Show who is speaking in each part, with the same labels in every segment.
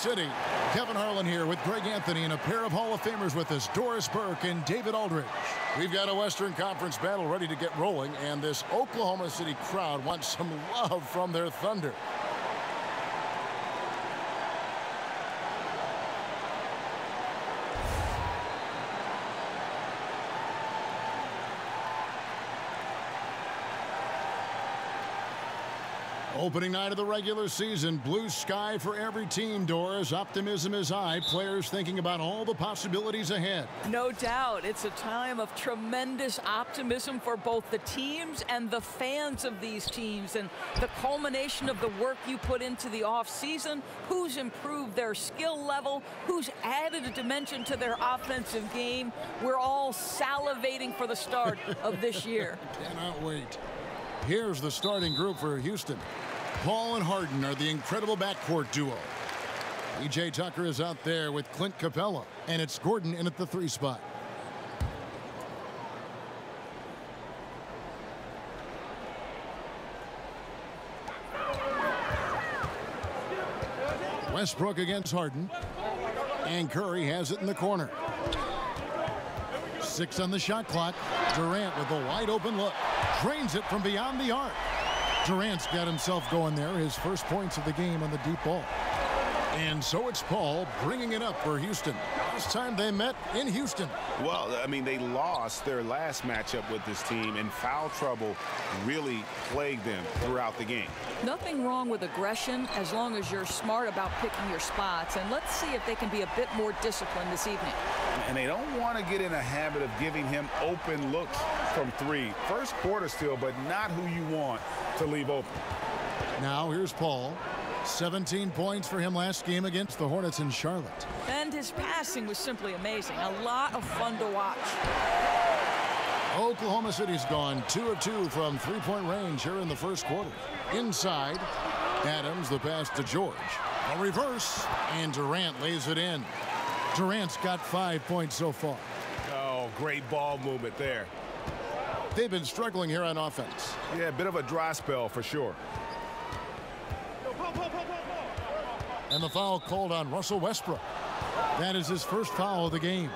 Speaker 1: City. Kevin Harlan here with Greg Anthony and a pair of Hall of Famers with us, Doris Burke and David Aldridge. We've got a Western Conference battle ready to get rolling, and this Oklahoma City crowd wants some love from their Thunder. Opening night of the regular season, blue sky for every team, Doris. Optimism is high. Players thinking about all the possibilities ahead.
Speaker 2: No doubt. It's a time of tremendous optimism for both the teams and the fans of these teams. And the culmination of the work you put into the offseason, who's improved their skill level, who's added a dimension to their offensive game. We're all salivating for the start of this year.
Speaker 1: Cannot wait. Here's the starting group for Houston. Paul and Harden are the incredible backcourt duo. E.J. Tucker is out there with Clint Capella, and it's Gordon in at the 3 spot. Westbrook against Harden, and Curry has it in the corner. 6 on the shot clock. Durant with a wide open look. Drains it from beyond the arc. Durant's got himself going there. His first points of the game on the deep ball. And so it's Paul bringing it up for Houston. Last time they met in Houston.
Speaker 3: Well, I mean, they lost their last matchup with this team, and foul trouble really plagued them throughout the game.
Speaker 2: Nothing wrong with aggression as long as you're smart about picking your spots. And let's see if they can be a bit more disciplined this evening.
Speaker 3: And they don't want to get in a habit of giving him open looks from 3. First quarter still, but not who you want to leave open.
Speaker 1: Now here's Paul. 17 points for him last game against the Hornets in Charlotte.
Speaker 2: And his passing was simply amazing. A lot of fun to watch.
Speaker 1: Oklahoma City's gone 2 of 2 from 3-point range here in the first quarter. Inside, Adams, the pass to George. A reverse, and Durant lays it in. Durant's got 5 points so far.
Speaker 3: Oh, great ball movement there.
Speaker 1: They've been struggling here on offense.
Speaker 3: Yeah, a bit of a dry spell for sure.
Speaker 1: And the foul called on Russell Westbrook. That is his first foul of the game.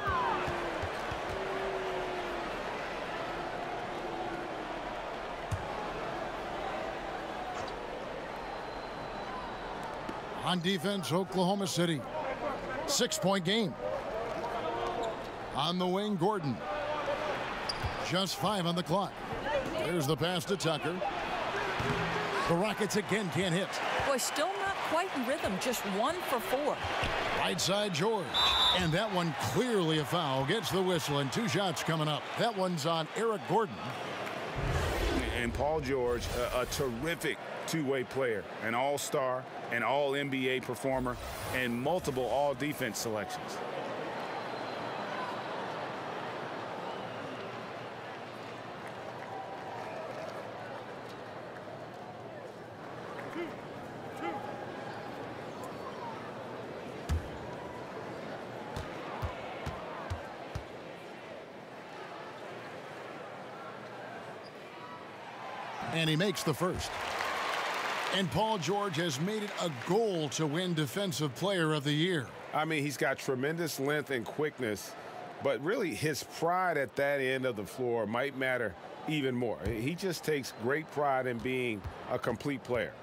Speaker 1: On defense, Oklahoma City. 6-point game. On the wing, Gordon. Just 5 on the clock. There's the pass to Tucker. The Rockets again can't hit.
Speaker 2: Boy, still not quite in rhythm. Just 1 for 4.
Speaker 1: Right side, George. And that one clearly a foul. Gets the whistle, and 2 shots coming up. That one's on Eric Gordon.
Speaker 3: And Paul George, a terrific two-way player, an all-star, an all-NBA performer, and multiple all-defense selections.
Speaker 1: And he makes the first. And Paul George has made it a goal to win Defensive Player of the Year.
Speaker 3: I mean, he's got tremendous length and quickness, but really his pride at that end of the floor might matter even more. He just takes great pride in being a complete player.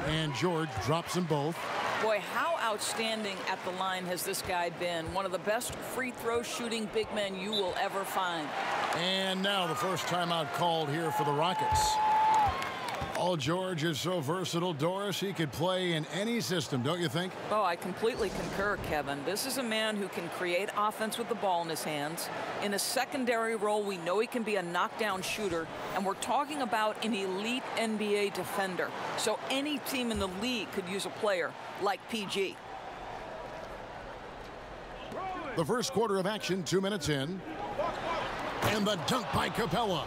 Speaker 1: And George drops them both.
Speaker 2: Boy, how outstanding at the line has this guy been. One of the best free throw shooting big men you will ever find.
Speaker 1: And now the first timeout called here for the Rockets. Paul George is so versatile, Doris. He could play in any system, don't you think?
Speaker 2: Oh, I completely concur, Kevin. This is a man who can create offense with the ball in his hands. In a secondary role, we know he can be a knockdown shooter, and we're talking about an elite NBA defender. So any team in the league could use a player like PG.
Speaker 1: The first quarter of action, 2 minutes in. And the dunk by Capella.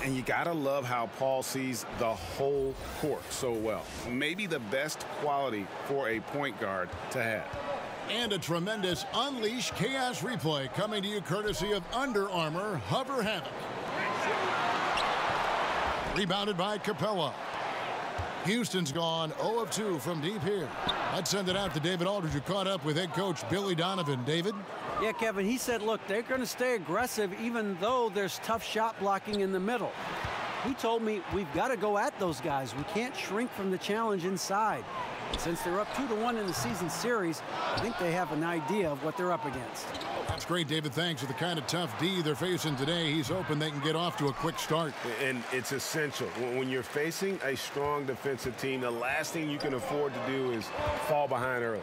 Speaker 3: And you got to love how Paul sees the whole court so well. Maybe the best quality for a point guard to have.
Speaker 1: And a tremendous Unleash Chaos replay coming to you courtesy of Under Armour Hover Havoc. Rebounded by Capella. Houston's gone 0 of 2 from deep here. I'd send it out to David Aldridge, who caught up with head coach Billy Donovan. David?
Speaker 4: Yeah, Kevin, he said, look, they're going to stay aggressive even though there's tough shot blocking in the middle. He told me we've got to go at those guys. We can't shrink from the challenge inside. And since they're up 2-1 in the season series, I think they have an idea of what they're up against.
Speaker 1: That's great, David. Thanks. For the kind of tough D they're facing today, he's hoping they can get off to a quick start.
Speaker 3: And it's essential. When you're facing a strong defensive team, the last thing you can afford to do is fall behind early.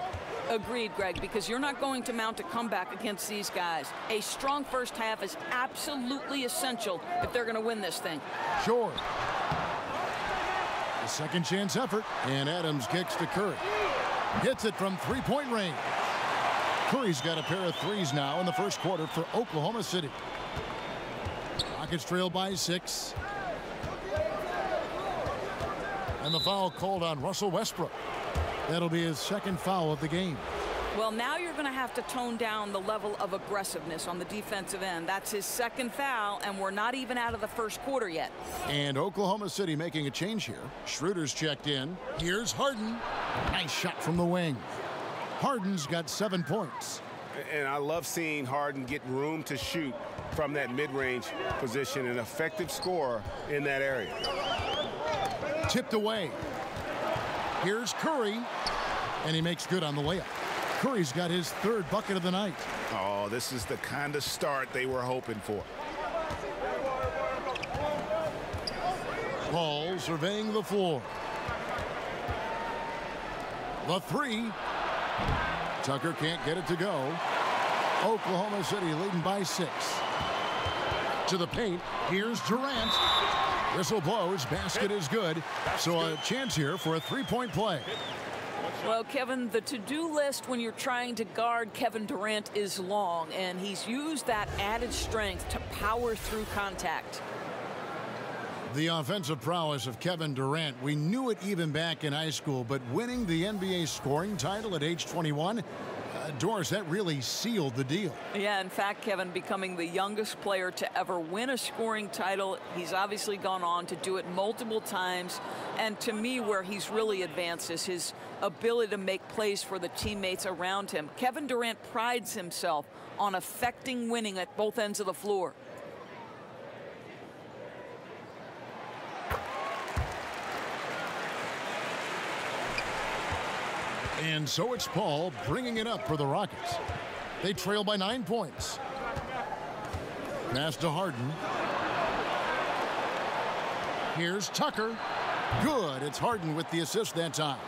Speaker 2: Agreed, Greg, because you're not going to mount a comeback against these guys. A strong first half is absolutely essential if they're going to win this thing.
Speaker 1: Sure. A second chance effort, and Adams kicks to Curry. Hits it from three-point range. Curry's got a pair of threes now in the first quarter for Oklahoma City. Rockets trail by 6. And the foul called on Russell Westbrook. That'll be his second foul of the game.
Speaker 2: Well, now you're going to have to tone down the level of aggressiveness on the defensive end. That's his second foul, and we're not even out of the first quarter yet.
Speaker 1: And Oklahoma City making a change here. Schroeder's checked in. Here's Harden. Nice shot from the wing. Harden's got 7 points.
Speaker 3: And I love seeing Harden get room to shoot from that mid-range position, an effective scorer in that area.
Speaker 1: Tipped away. Here's Curry, and he makes good on the layup. Curry's got his third bucket of the night.
Speaker 3: Oh, this is the kind of start they were hoping for.
Speaker 1: Paul surveying the floor. The three. Tucker can't get it to go. Oklahoma City leading by 6. To the paint. Here's Durant. Whistle blows. Basket is good. So a chance here for a three-point play.
Speaker 2: Well, Kevin, the to-do list when you're trying to guard Kevin Durant is long, and he's used that added strength to power through contact.
Speaker 1: The offensive prowess of Kevin Durant, we knew it even back in high school, but winning the NBA scoring title at age 21, Doris, that really sealed the deal.
Speaker 2: Yeah, in fact, Kevin, becoming the youngest player to ever win a scoring title. He's obviously gone on to do it multiple times. And to me, where he's really advanced is his ability to make plays for the teammates around him. Kevin Durant prides himself on affecting winning at both ends of the floor.
Speaker 1: And so it's Paul bringing it up for the Rockets. They trail by 9 points. Pass to Harden. Here's Tucker. Good. It's Harden with the assist that time.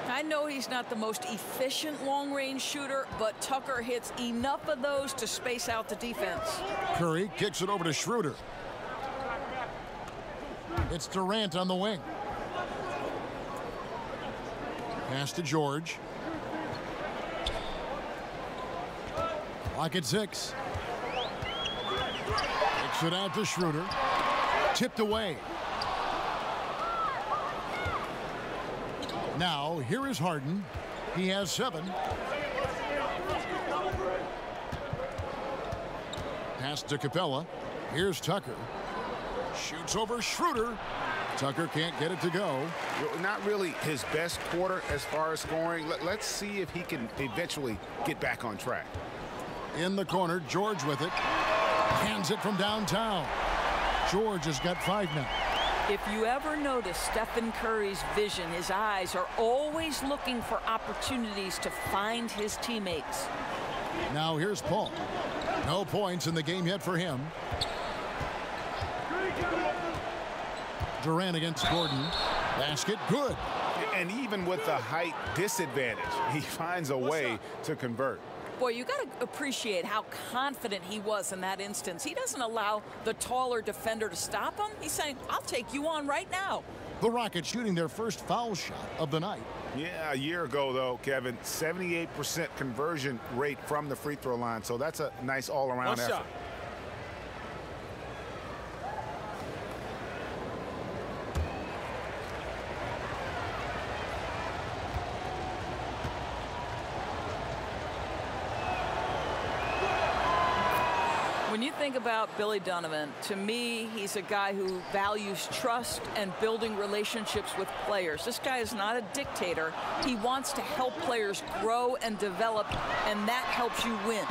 Speaker 2: I know he's not the most efficient long-range shooter, but Tucker hits enough of those to space out the defense.
Speaker 1: Curry kicks it over to Schroeder. It's Durant on the wing. Pass to George. Clock at 6. Kicks it out to Schroeder. Tipped away. Now, here is Harden. He has 7. Pass to Capella. Here's Tucker. Shoots over Schroeder. Tucker can't get it to go.
Speaker 3: Not really his best quarter as far as scoring. Let's see if he can eventually get back on track.
Speaker 1: In the corner, George with it. Hands it from downtown. George has got 5 now.
Speaker 2: If you ever notice Stephen Curry's vision, his eyes are always looking for opportunities to find his teammates.
Speaker 1: Now here's Paul. No points in the game yet for him. Durant against Gordon. Basket good.
Speaker 3: And even with the height disadvantage, he finds a way to convert.
Speaker 2: Boy, you got to appreciate how confident he was in that instance. He doesn't allow the taller defender to stop him. He's saying, I'll take you on right now.
Speaker 1: The Rockets shooting their first foul shot of the night.
Speaker 3: Yeah, a year ago, though, Kevin, 78% conversion rate from the free throw line. So that's a nice all-around effort.
Speaker 4: Shot.
Speaker 2: When When you think about Billy Donovan, to me, he's a guy who values trust and building relationships with players. This guy is not a dictator. He wants to help players grow and develop, and that helps you win.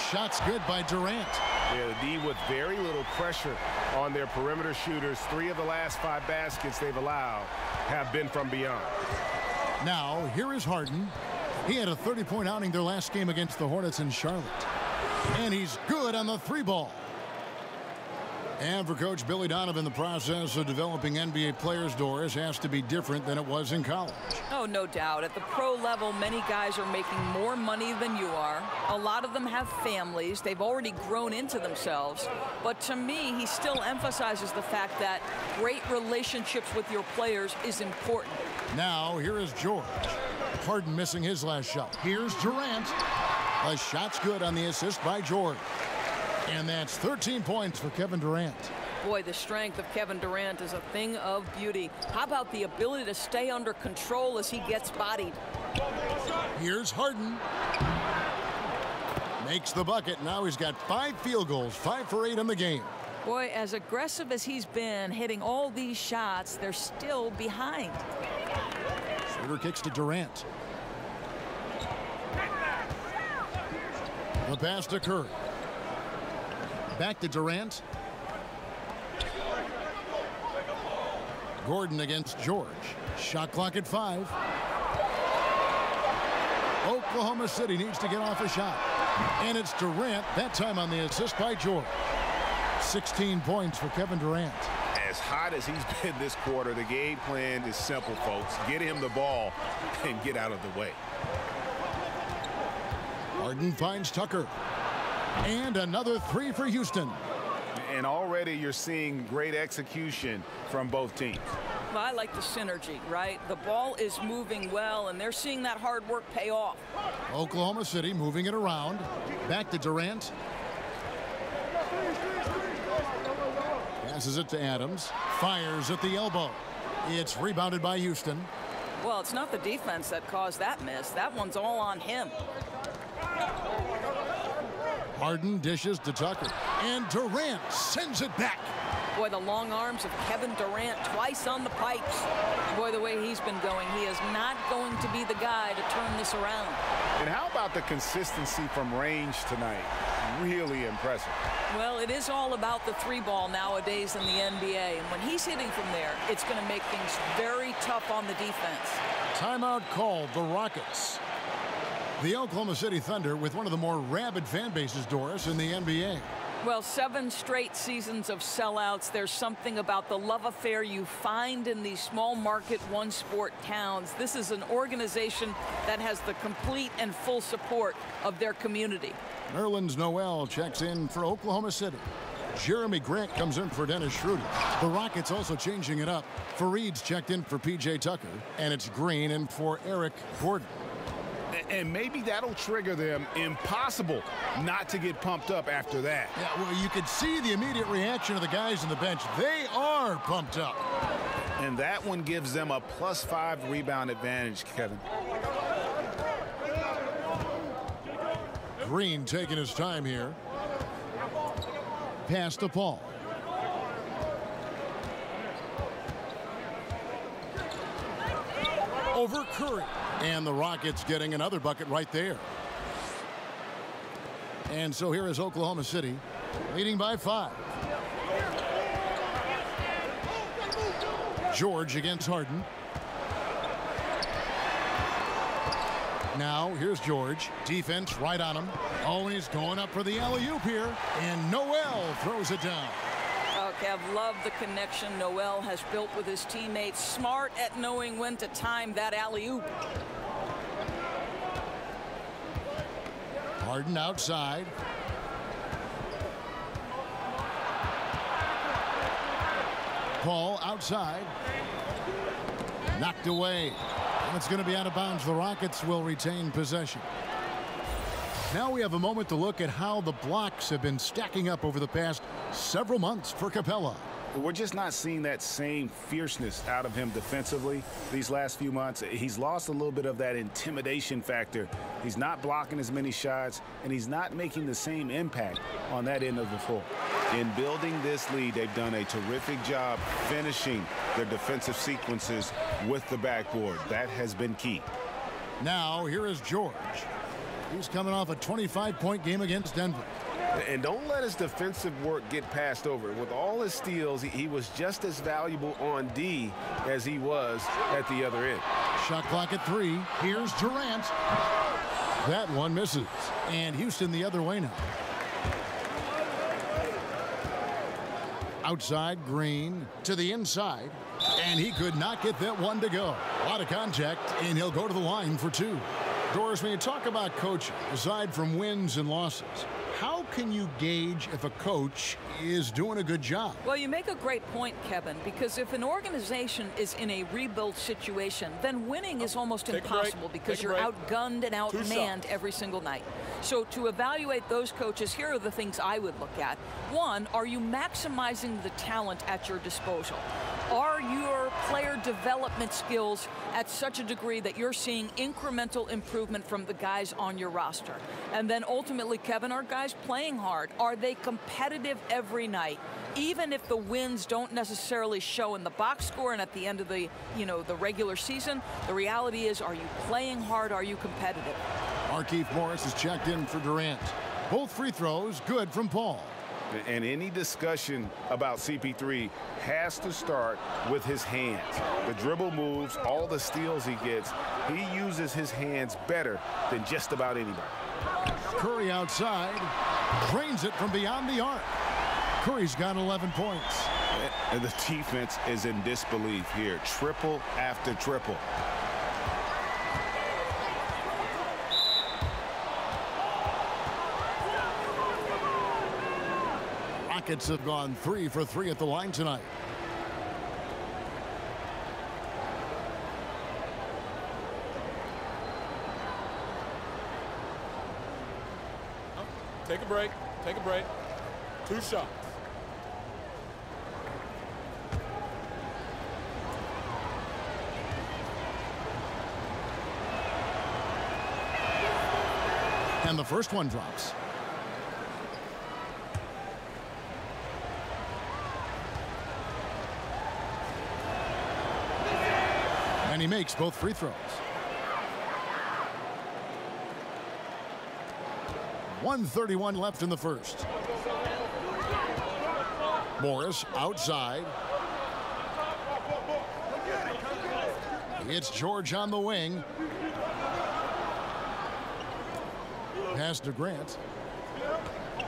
Speaker 1: Shots good by Durant.
Speaker 3: Yeah, the D with very little pressure on their perimeter shooters. 3 of the last 5 baskets they've allowed have been from beyond.
Speaker 1: Now, here is Harden. He had a 30-point outing their last game against the Hornets in Charlotte. And he's good on the 3-ball. And for Coach Billy Donovan, the process of developing NBA players' doors has to be different than it was in college.
Speaker 2: Oh, no doubt. At the pro level, many guys are making more money than you are. A lot of them have families. They've already grown into themselves. But to me, he still emphasizes the fact that great relationships with your players is important.
Speaker 1: Now, here is George. Harden missing his last shot. Here's Durant. The shot's good on the assist by George. And that's 13 points for Kevin Durant.
Speaker 2: Boy, the strength of Kevin Durant is a thing of beauty. How about the ability to stay under control as he gets bodied?
Speaker 1: Here's Harden. Makes the bucket. Now he's got 5 field goals, 5 for 8 in the game.
Speaker 2: Boy, as aggressive as he's been, hitting all these shots, they're still behind.
Speaker 1: Schroeder kicks to Durant. The pass to Curry. Back to Durant. Gordon against George. Shot clock at 5. Oklahoma City needs to get off a shot. And it's Durant, that time on the assist by George. 16 points for Kevin Durant.
Speaker 3: As hot as he's been this quarter, the game plan is simple, folks. Get him the ball and get out of the way.
Speaker 1: Harden finds Tucker. And another 3 for Houston.
Speaker 3: And already you're seeing great execution from both teams.
Speaker 2: Well, I like the synergy, right? The ball is moving well, and they're seeing that hard work pay off.
Speaker 1: Oklahoma City moving it around. Back to Durant. Passes it to Adams. Fires at the elbow. It's rebounded by Houston.
Speaker 2: Well, it's not the defense that caused that miss. That one's all on him.
Speaker 1: Harden dishes to Tucker. And Durant sends it back.
Speaker 2: Boy, the long arms of Kevin Durant twice on the pipes. Boy, the way he's been going, he is not going to be the guy to turn this around.
Speaker 3: And how about the consistency from range tonight? Really impressive.
Speaker 2: Well, it is all about the 3-ball nowadays in the NBA. And when he's hitting from there, it's going to make things very tough on the defense.
Speaker 1: Timeout called the Rockets. The Oklahoma City Thunder with one of the more rabid fan bases, Doris, in the NBA.
Speaker 2: Well, 7 straight seasons of sellouts. There's something about the love affair you find in these small market one-sport towns. This is an organization that has the complete and full support of their community.
Speaker 1: Nerlens Noel checks in for Oklahoma City. Jeremy Grant comes in for Dennis Schroeder. The Rockets also changing it up. Fareed's checked in for P.J. Tucker. And it's Green in for Eric Gordon.
Speaker 3: And maybe that'll trigger them. Impossible not to get pumped up after that.
Speaker 1: Yeah, well, you could see the immediate reaction of the guys on the bench. They are pumped up.
Speaker 3: And that one gives them a +5 rebound advantage, Kevin.
Speaker 1: Green taking his time here. Pass to Paul. Over Curry. And the Rockets getting another bucket right there. And so here is Oklahoma City leading by 5. George against Harden. Now here's George. Defense right on him. Oh, and he's going up for the alley-oop here. And Noel throws it down.
Speaker 2: Okay, I've loved the connection Noel has built with his teammates. Smart at knowing when to time that alley-oop.
Speaker 1: Harden outside. Paul outside. Knocked away. And it's going to be out of bounds. The Rockets will retain possession. Now we have a moment to look at how the blocks have been stacking up over the past several months for Capella.
Speaker 3: We're just not seeing that same fierceness out of him defensively these last few months. He's lost a little bit of that intimidation factor. He's not blocking as many shots, and he's not making the same impact on that end of the floor. In building this lead, they've done a terrific job finishing their defensive sequences with the backboard. That has been key.
Speaker 1: Now, here is George. He's coming off a 25-point game against Denver.
Speaker 3: And don't let his defensive work get passed over. With all his steals, he was just as valuable on D as he was at the other end.
Speaker 1: Shot clock at 3. Here's Durant. That one misses. And Houston the other way now. Outside, Green to the inside. And he could not get that one to go. A lot of contact, and he'll go to the line for 2. Doris, when you talk about coaching, aside from wins and losses, how can you gauge if a coach is doing a good job?
Speaker 2: Well, you make a great point, Kevin, because if an organization is in a rebuild situation, then winning is almost impossible because you're outgunned and outmanned every single night. So to evaluate those coaches, here are the things I would look at. One, are you maximizing the talent at your disposal? Are your player development skills at such a degree that you're seeing incremental improvement from the guys on your roster? And then ultimately, Kevin, are guys playing hard? Are they competitive every night? Even if the wins don't necessarily show in the box score and at the end of the, the regular season, the reality is, are you playing hard? Are you competitive?
Speaker 1: Markieff Morris is checked in for Durant. Both free throws good from Paul.
Speaker 3: And any discussion about CP3 has to start with his hands. The dribble moves, all the steals he gets, he uses his hands better than just about anybody.
Speaker 1: Curry outside, drains it from beyond the arc. Curry's got 11 points.
Speaker 3: And the defense is in disbelief here. Triple after triple.
Speaker 1: Rockets have gone 3 for 3 at the line tonight.
Speaker 5: Take a break. Take a break. 2 shots.
Speaker 1: And the first one drops. And he makes both free throws. 1:31 left in the first. Morris outside. It's George on the wing. Pass to Grant.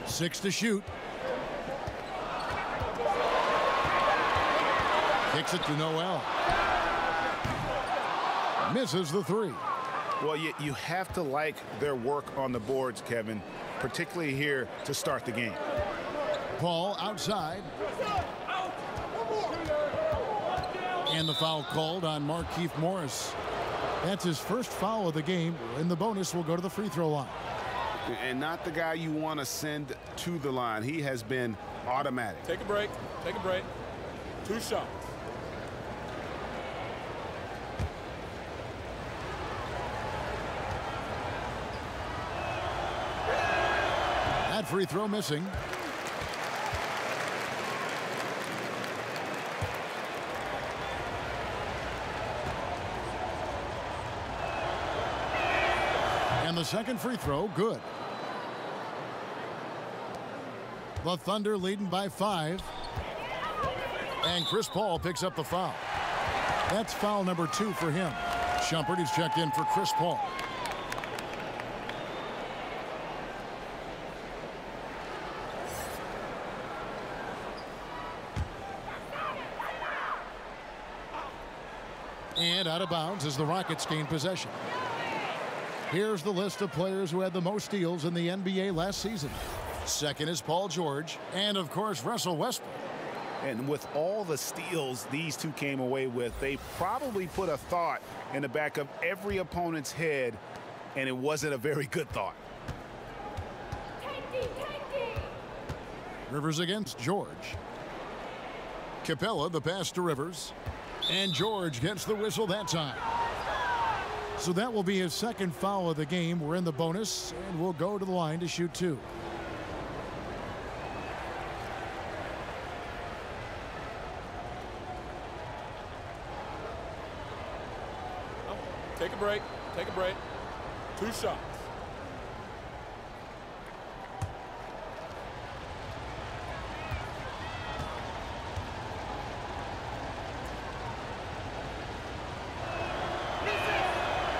Speaker 1: 6 to shoot. Kicks it to Noel. Misses the 3.
Speaker 3: Well, you have to like their work on the boards, Kevin, particularly here to start the game.
Speaker 1: Paul outside. And the foul called on Markieff Morris. That's his first foul of the game, and the bonus will go to the free throw line.
Speaker 3: And not the guy you want to send to the line. He has been automatic.
Speaker 5: Take a break. Take a break. 2 shots.
Speaker 1: That free throw missing. And the second free throw, good. The Thunder leading by 5. And Chris Paul picks up the foul. That's foul number 2 for him. Shumpert is checked in for Chris Paul. And out of bounds as the Rockets gain possession. Here's the list of players who had the most steals in the NBA last season. Second is Paul George, and of course Russell Westbrook.
Speaker 3: And with all the steals these two came away with, they probably put a thought in the back of every opponent's head, and it wasn't a very good thought.
Speaker 1: Rivers against George. Capella, the pass to Rivers. And George gets the whistle that time. So that will be his second foul of the game. We're in the bonus, and we'll go to the line to shoot 2.
Speaker 5: Take a break. Take a break. 2 shots.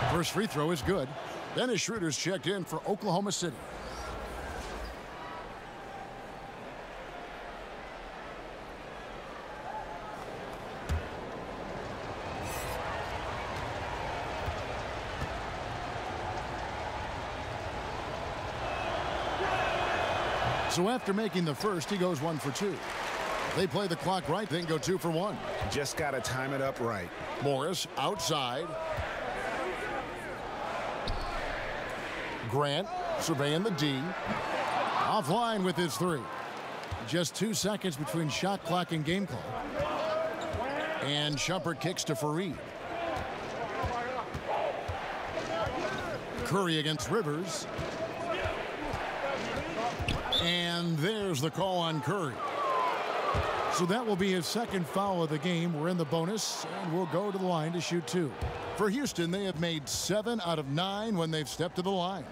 Speaker 1: First free throw is good. Dennis Schroeder's checked in for Oklahoma City. So after making the first, he goes 1 for 2. They play the clock right, then go 2 for 1.
Speaker 3: Just got to time it up right.
Speaker 1: Morris outside. Grant surveying the D. Offline with his 3. Just 2 seconds between shot clock and game clock. And Shumpert kicks to Fareed. Curry against Rivers. And there's the call on Curry. So that will be his second foul of the game. We're in the bonus, and we'll go to the line to shoot 2. For Houston, they have made 7 out of 9 when they've stepped to the line.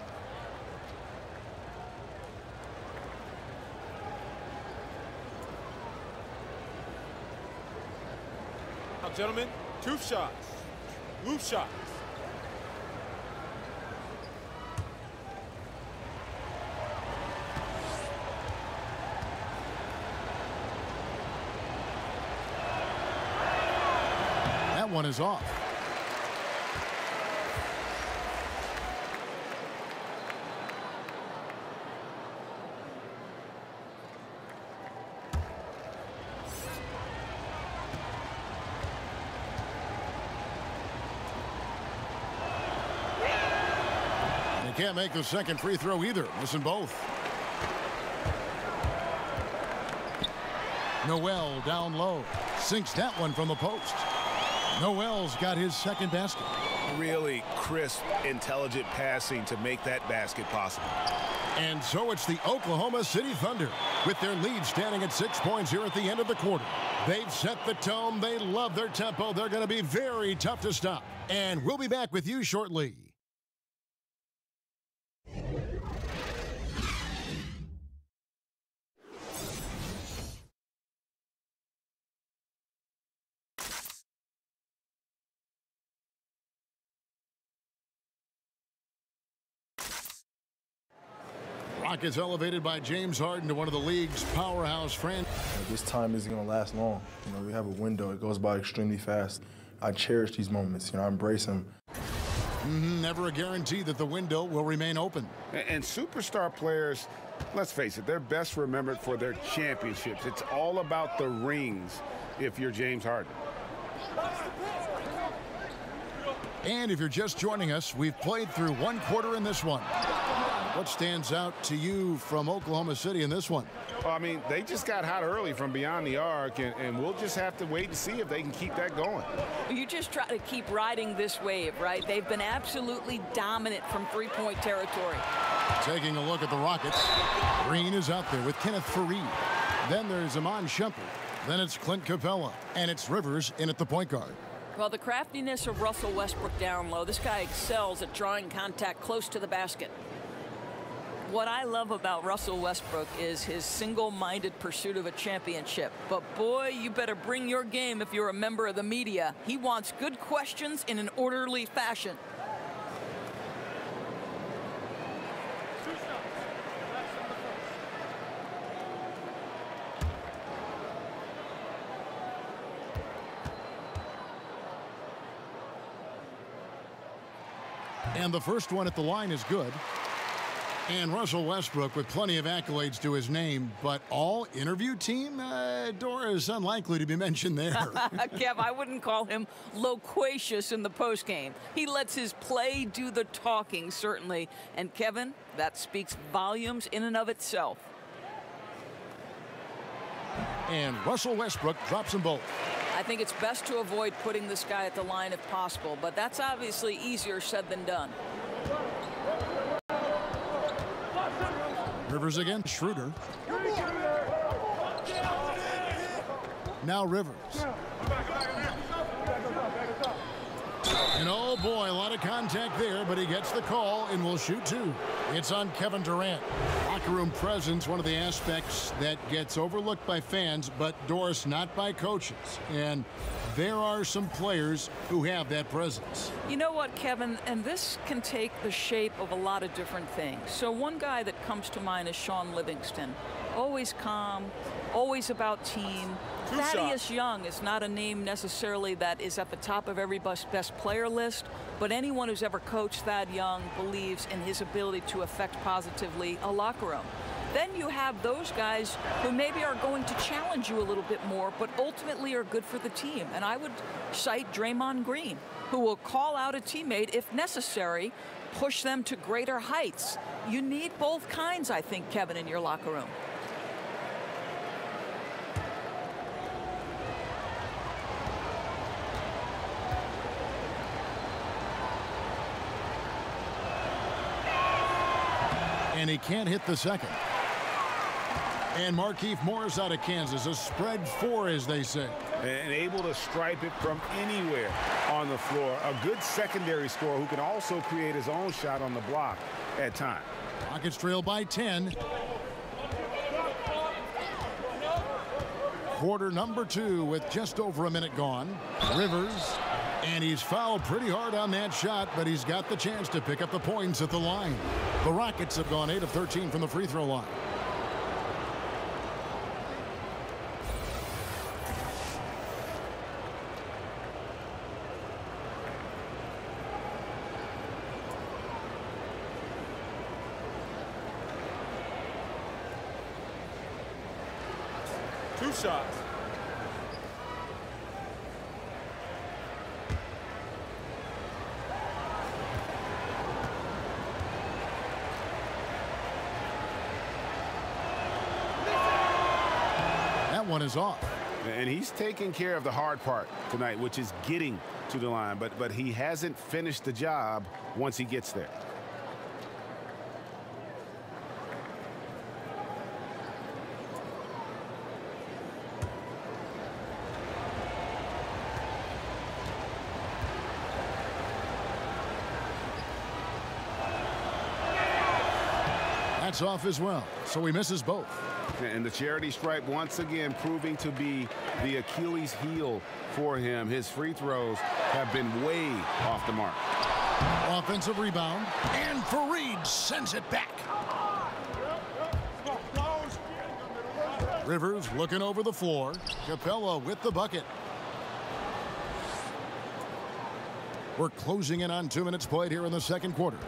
Speaker 5: Now, gentlemen, 2 shots. Loose shots.
Speaker 1: That one is off. They can't make the second free throw either. Missing both. Noel down low. Sinks that one from the post. Noel's got his second basket.
Speaker 3: Really crisp, intelligent passing to make that basket possible.
Speaker 1: And so it's the Oklahoma City Thunder with their lead standing at 6 points here at the end of the quarter. They've set the tone. They love their tempo. They're going to be very tough to stop. And we'll be back with you shortly. Rockets elevated by James Harden to one of the league's powerhouse franchises.
Speaker 6: This time isn't going to last long. We have a window. It goes by extremely fast. I cherish these moments. I embrace them.
Speaker 1: Never a guarantee that the window will remain open.
Speaker 3: And superstar players, let's face it, they're best remembered for their championships. It's all about the rings if you're James Harden.
Speaker 1: And if you're just joining us, we've played through 1 quarter in this one. What stands out to you from Oklahoma City in this one?
Speaker 3: Well, I mean, they just got hot early from beyond the arc, and we'll just have to wait and see if they can keep that going.
Speaker 2: You just try to keep riding this wave, right? They've been absolutely dominant from three-point territory.
Speaker 1: Taking a look at the Rockets. Green is out there with Kenneth Fareed. Then there's Iman Shumpert. Then it's Clint Capella. And it's Rivers in at the point guard.
Speaker 2: Well, the craftiness of Russell Westbrook down low. This guy excels at drawing contact close to the basket. What I love about Russell Westbrook is his single-minded pursuit of a championship. But boy, you better bring your game if you're a member of the media. He wants good questions in an orderly fashion.
Speaker 1: And the first one at the line is good. And Russell Westbrook with plenty of accolades to his name, but all interview team? Dora is unlikely to be mentioned there.
Speaker 2: Kev, I wouldn't call him loquacious in the postgame. He lets his play do the talking, certainly. And Kevin, that speaks volumes in and of itself.
Speaker 1: And Russell Westbrook drops them both.
Speaker 2: I think it's best to avoid putting this guy at the line if possible, but that's obviously easier said than done.
Speaker 1: Rivers against Schroeder. Now Rivers. And oh boy, a lot of contact there, but he gets the call and will shoot two. It's on Kevin Durant. Locker room presence, one of the aspects that gets overlooked by fans, but Doris, not by coaches. And there are some players who have that presence.
Speaker 2: You know what, Kevin, and this can take the shape of a lot of different things. So one guy that comes to mind is Sean Livingston. Always calm, always about team. Thaddeus Young is not a name necessarily that is at the top of every best player list, but anyone who's ever coached Thad Young believes in his ability to affect positively a locker room. Then you have those guys who maybe are going to challenge you a little bit more, but ultimately are good for the team. And I would cite Draymond Green, who will call out a teammate if necessary, push them to greater heights. You need both kinds, I think, Kevin, in your locker room.
Speaker 1: And he can't hit the second. And Markieff Morris out of Kansas, a spread four, as they say.
Speaker 3: And able to stripe it from anywhere on the floor. A good secondary scorer who can also create his own shot on the block at times.
Speaker 1: Rockets trail by 10. Quarter number 2 with just over a minute gone. Rivers. And he's fouled pretty hard on that shot, but he's got the chance to pick up the points at the line. The Rockets have gone 8 of 13 from the free throw line.
Speaker 5: Two shots.
Speaker 1: One is off.
Speaker 3: And he's taking care of the hard part tonight, which is getting to the line, but he hasn't finished the job once he gets there.
Speaker 1: That's off as well, so he misses both.
Speaker 3: And the charity stripe once again proving to be the Achilles heel for him. His free throws have been way off the mark.
Speaker 1: Offensive rebound, and Fareed sends it back. Rivers looking over the floor. Capella with the bucket. We're closing in on 2 minutes played here in the second quarter.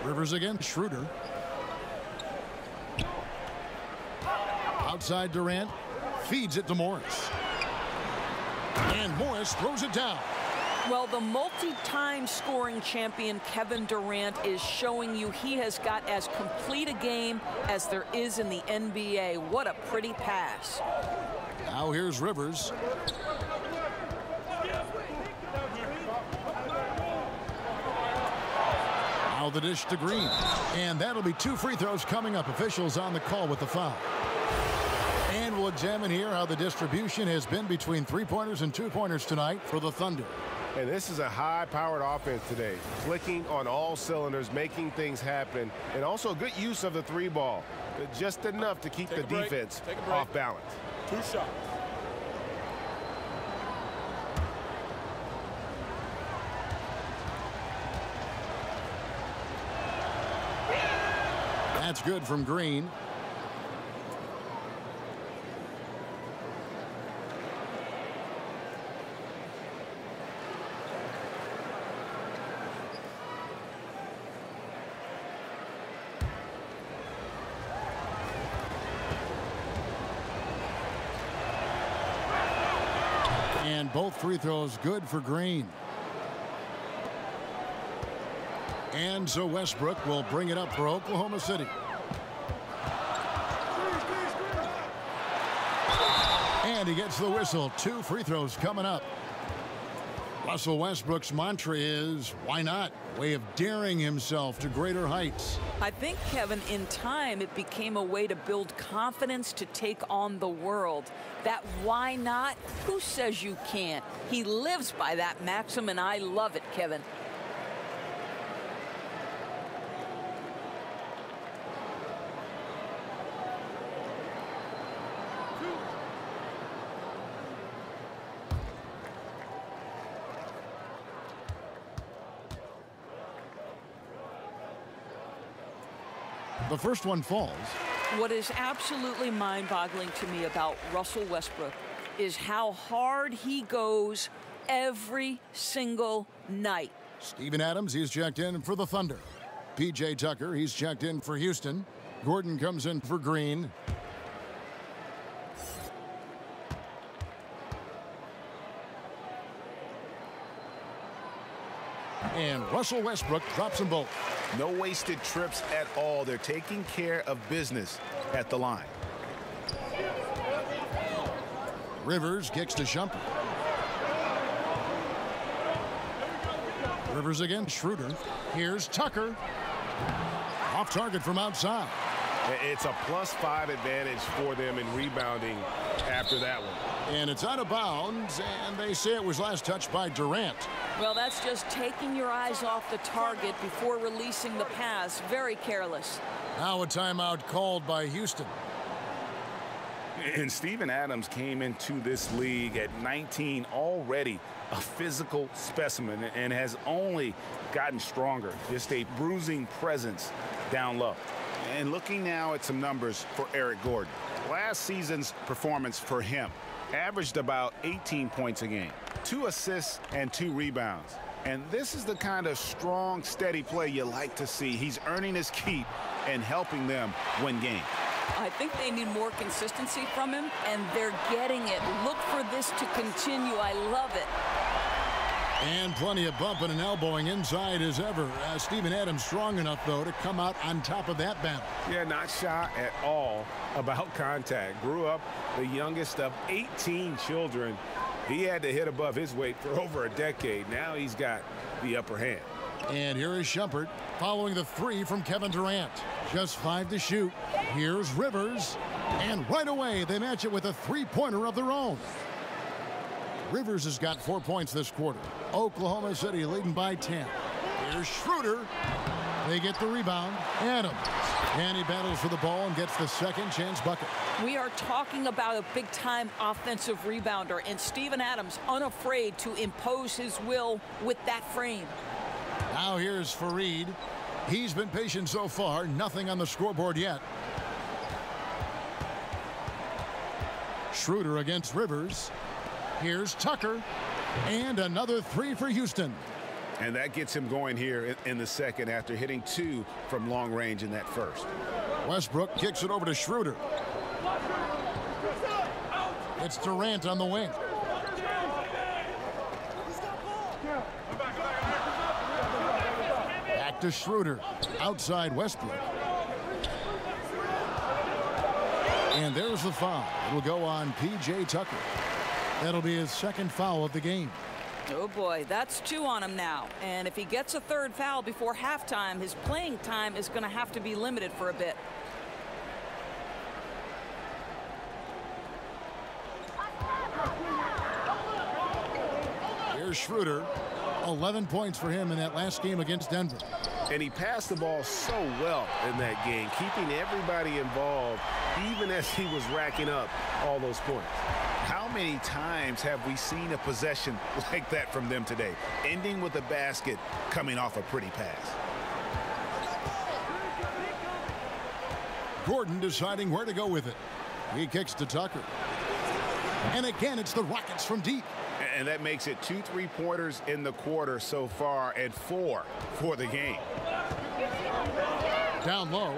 Speaker 1: Rivers against Schroeder. Outside Durant. Feeds it to Morris. And Morris throws it down.
Speaker 2: Well, the multi-time scoring champion Kevin Durant is showing you he has got as complete a game as there is in the NBA. What a pretty pass.
Speaker 1: Now here's Rivers. Now the dish to Green. And that'll be 2 free throws coming up. Officials on the call with the foul. And we'll examine here how the distribution has been between 3-pointers and 2-pointers tonight for the Thunder.
Speaker 7: And this is a high-powered offense today. Clicking on all cylinders, making things happen, and also good use of the 3-ball. Just enough to keep the defense off balance.
Speaker 5: 2 shots.
Speaker 1: That's good from Green. And both free throws good for Green. And so Westbrook will bring it up for Oklahoma City. And he gets the whistle. 2 free throws coming up. Russell Westbrook's mantra is, why not? Way of daring himself to greater heights.
Speaker 2: I think, Kevin, in time, it became a way to build confidence to take on the world. That why not? Who says you can't? He lives by that maxim, and I love it, Kevin.
Speaker 1: The first one falls.
Speaker 2: What is absolutely mind-boggling to me about Russell Westbrook is how hard he goes every single night.
Speaker 1: Steven Adams, he's checked in for the Thunder. P.J. Tucker, he's checked in for Houston. Gordon comes in for Green. And Russell Westbrook drops them both.
Speaker 3: No wasted trips at all. They're taking care of business at the line.
Speaker 1: Rivers kicks to Shumpert. Rivers against Schroeder. Here's Tucker. Off target from outside.
Speaker 7: It's a +5 advantage for them in rebounding after that one.
Speaker 1: And it's out of bounds, and they say it was last touched by Durant.
Speaker 2: Well, that's just taking your eyes off the target before releasing the pass. Very careless.
Speaker 1: Now a timeout called by Houston.
Speaker 3: And Steven Adams came into this league at 19, already a physical specimen, and has only gotten stronger. Just a bruising presence down low. And looking now at some numbers for Eric Gordon. Last season's performance for him averaged about 18 points a game, 2 assists and 2 rebounds. And this is the kind of strong, steady play you like to see. He's earning his keep and helping them win games.
Speaker 2: I think they need more consistency from him, and they're getting it. Look for this to continue. I love it.
Speaker 1: And plenty of bumping and elbowing inside as ever. Steven Adams strong enough, though, to come out on top of that battle.
Speaker 7: Yeah, not shy at all about contact. Grew up the youngest of 18 children. He had to hit above his weight for over a decade. Now he's got the upper hand.
Speaker 1: And here is Shumpert following the 3 from Kevin Durant. Just 5 to shoot. Here's Rivers. And right away, they match it with a 3-pointer of their own. Rivers has got 4 points this quarter. Oklahoma City leading by 10. Here's Schroeder. They get the rebound. Adams. And he battles for the ball and gets the second chance bucket.
Speaker 2: We are talking about a big-time offensive rebounder, and Steven Adams unafraid to impose his will with that frame.
Speaker 1: Now here's Fareed. He's been patient so far. Nothing on the scoreboard yet. Schroeder against Rivers. Here's Tucker. And another 3 for Houston.
Speaker 3: And that gets him going here in the second after hitting 2 from long range in that first.
Speaker 1: Westbrook kicks it over to Schroeder. It's Durant on the wing. Back to Schroeder. Outside Westbrook. And there's the foul. It'll go on P.J. Tucker. That'll be his second foul of the game.
Speaker 2: Oh, boy, that's 2 on him now. And if he gets a 3rd foul before halftime, his playing time is going to have to be limited for a bit.
Speaker 1: Here's Schroeder. 11 points for him in that last game against Denver.
Speaker 7: And he passed the ball so well in that game, keeping everybody involved, even as he was racking up all those points.
Speaker 3: How many times have we seen a possession like that from them today, ending with a basket coming off a pretty pass?
Speaker 1: Gordon deciding where to go with it. He kicks to Tucker. And again, it's the Rockets from deep.
Speaker 3: And that makes it 2 3-pointers in the quarter so far and 4 for the game.
Speaker 1: Down low.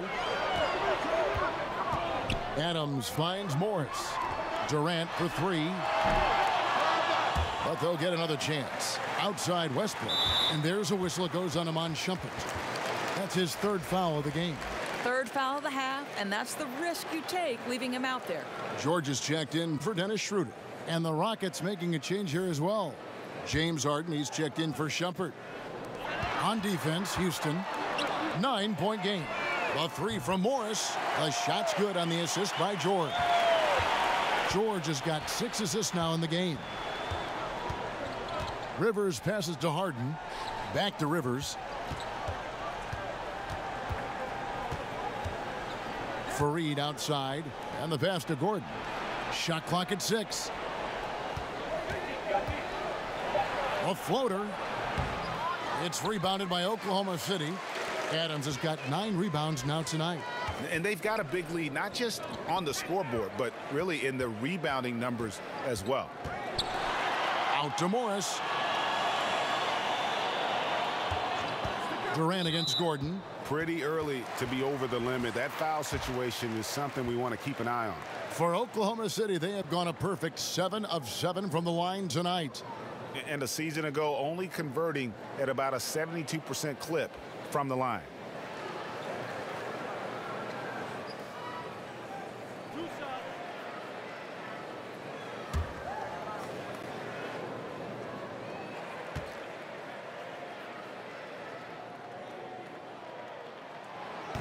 Speaker 1: Adams finds Morris. Durant for 3. But they'll get another chance. Outside Westbrook. And there's a whistle. It goes on him on Shumpert. That's his 3rd foul of the game.
Speaker 2: 3rd foul of the half, and that's the risk you take leaving him out there.
Speaker 1: George is checked in for Dennis Schroeder. And the Rockets making a change here as well. James Harden, he's checked in for Shumpert. On defense, Houston, 9-point game. The three from Morris. The shot's good on the assist by George. George has got 6 assists now in the game. Rivers passes to Harden. Back to Rivers. Fareed outside. And the pass to Gordon. Shot clock at 6. A floater. It's rebounded by Oklahoma City. Adams has got 9 rebounds now tonight.
Speaker 3: And they've got a big lead, not just on the scoreboard, but really in the rebounding numbers as well.
Speaker 1: Out to Morris. Durant against Gordon.
Speaker 3: Pretty early to be over the limit. That foul situation is something we want to keep an eye on.
Speaker 1: For Oklahoma City, they have gone a perfect 7 of 7 from the line tonight.
Speaker 3: And a season ago, only converting at about a 72% clip from the line.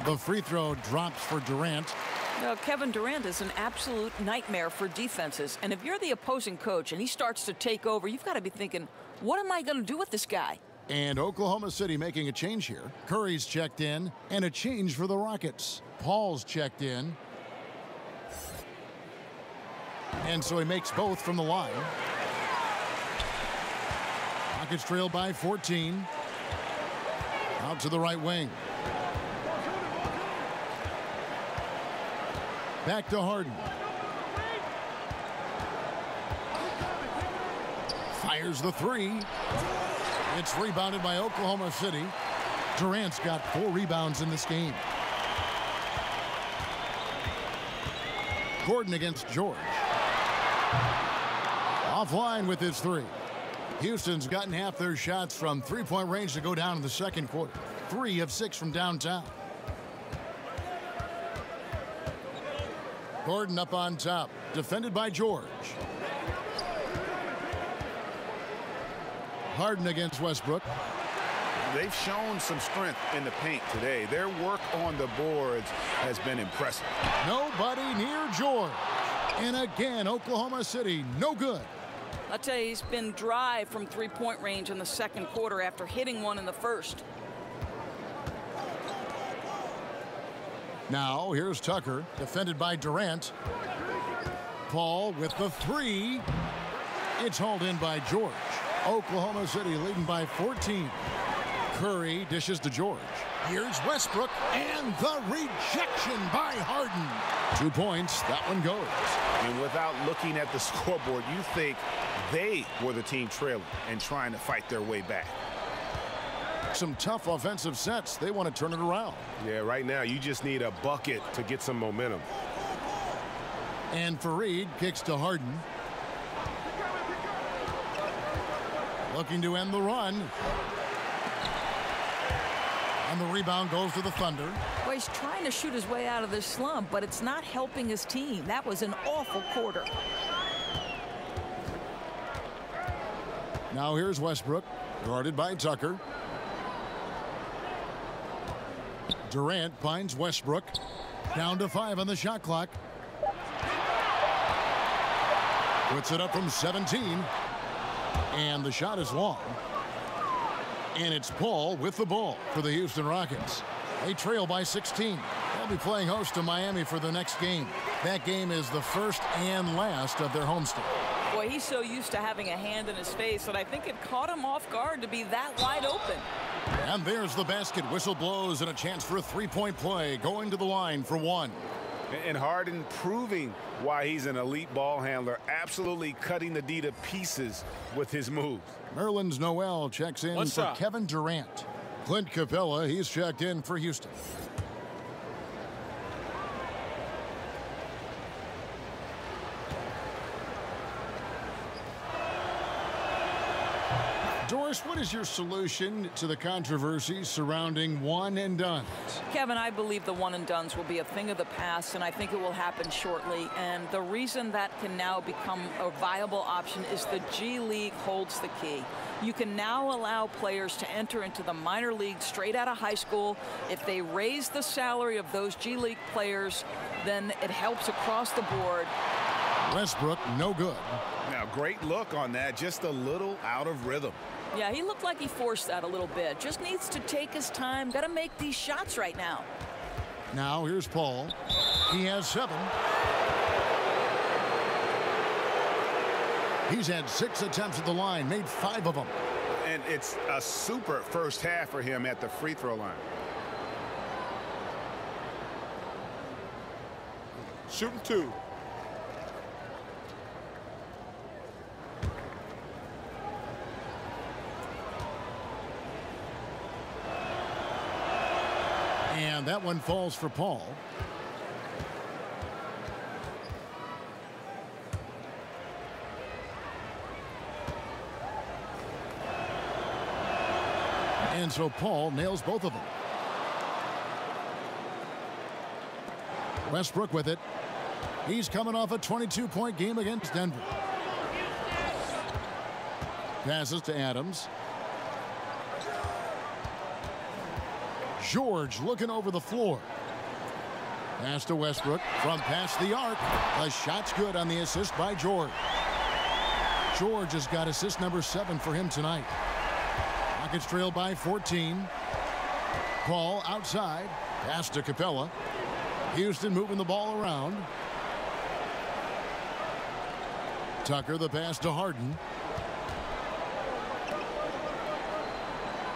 Speaker 1: The free throw drops for Durant.
Speaker 2: Now, Kevin Durant is an absolute nightmare for defenses. And if you're the opposing coach and he starts to take over, you've got to be thinking, what am I going to do with this guy?
Speaker 1: And Oklahoma City making a change here. Curry's checked in, and a change for the Rockets. Paul's checked in. And so he makes both from the line. Rockets trail by 14. Out to the right wing. Back to Harden. Fires the three. It's rebounded by Oklahoma City. Durant's got 4 rebounds in this game. Gordon against George. Offline with his 3. Houston's gotten half their shots from three-point range to go down in the second quarter. 3 of 6 from downtown. Gordon up on top, defended by George. Harden against Westbrook.
Speaker 3: They've shown some strength in the paint today. Their work on the boards has been impressive.
Speaker 1: Nobody near George. And again, Oklahoma City, no good.
Speaker 2: I'll tell you, he's been dry from three-point range in the second quarter after hitting one in the first.
Speaker 1: Now, here's Tucker, defended by Durant. Paul with the 3. It's hauled in by George. Oklahoma City leading by 14. Curry dishes to George. Here's Westbrook, and the rejection by Harden. 2 points, that one goes.
Speaker 3: And without looking at the scoreboard, you think they were the team trailing and trying to fight their way back.
Speaker 1: Some tough offensive sets. They want to turn it around.
Speaker 7: Yeah, right now you just need a bucket to get some momentum.
Speaker 1: And Fareed kicks to Harden. Looking to end the run. And the rebound goes to the Thunder.
Speaker 2: Well, he's trying to shoot his way out of this slump, but it's not helping his team. That was an awful quarter.
Speaker 1: Now here's Westbrook, guarded by Tucker. Durant finds Westbrook. Down to 5 on the shot clock. Puts it up from 17. And the shot is long. And it's Paul with the ball for the Houston Rockets. They trail by 16. They'll be playing host to Miami for the next game. That game is the first and last of their homestand.
Speaker 2: Boy, he's so used to having a hand in his face that I think it caught him off guard to be that wide open.
Speaker 1: And there's the basket. Whistle blows and a chance for a three-point play. Going to the line for 1.
Speaker 3: And Harden proving why he's an elite ball handler, absolutely cutting the D to pieces with his moves.
Speaker 1: Nerlens Noel checks in
Speaker 5: One
Speaker 1: for
Speaker 5: shot.
Speaker 1: Kevin Durant. Clint Capella, he's checked in for Houston. Doris, what is your solution to the controversy surrounding one and done?
Speaker 2: Kevin, I believe the one and dones will be a thing of the past, and I think it will happen shortly. And the reason that can now become a viable option is the G League holds the key. You can now allow players to enter into the minor league straight out of high school. If they raise the salary of those G League players, then it helps across the board.
Speaker 1: Westbrook, no good.
Speaker 3: Now, great look on that, just a little out of rhythm.
Speaker 2: Yeah, he looked like he forced that a little bit. Just needs to take his time. Got to make these shots right now.
Speaker 1: Now, here's Paul. He has 7. He's had 6 attempts at the line, made 5 of them.
Speaker 3: And it's a super first half for him at the free throw line.
Speaker 5: Shooting 2.
Speaker 1: And that one falls for Paul. And so Paul nails both of them. Westbrook with it. He's coming off a 22-point game against Denver. Passes to Adams. George looking over the floor. Pass to Westbrook from past the arc. The shot's good on the assist by George. George has got assist number 7 for him tonight. Rockets trail by 14. Paul outside. Pass to Capella. Houston moving the ball around. Tucker the pass to Harden.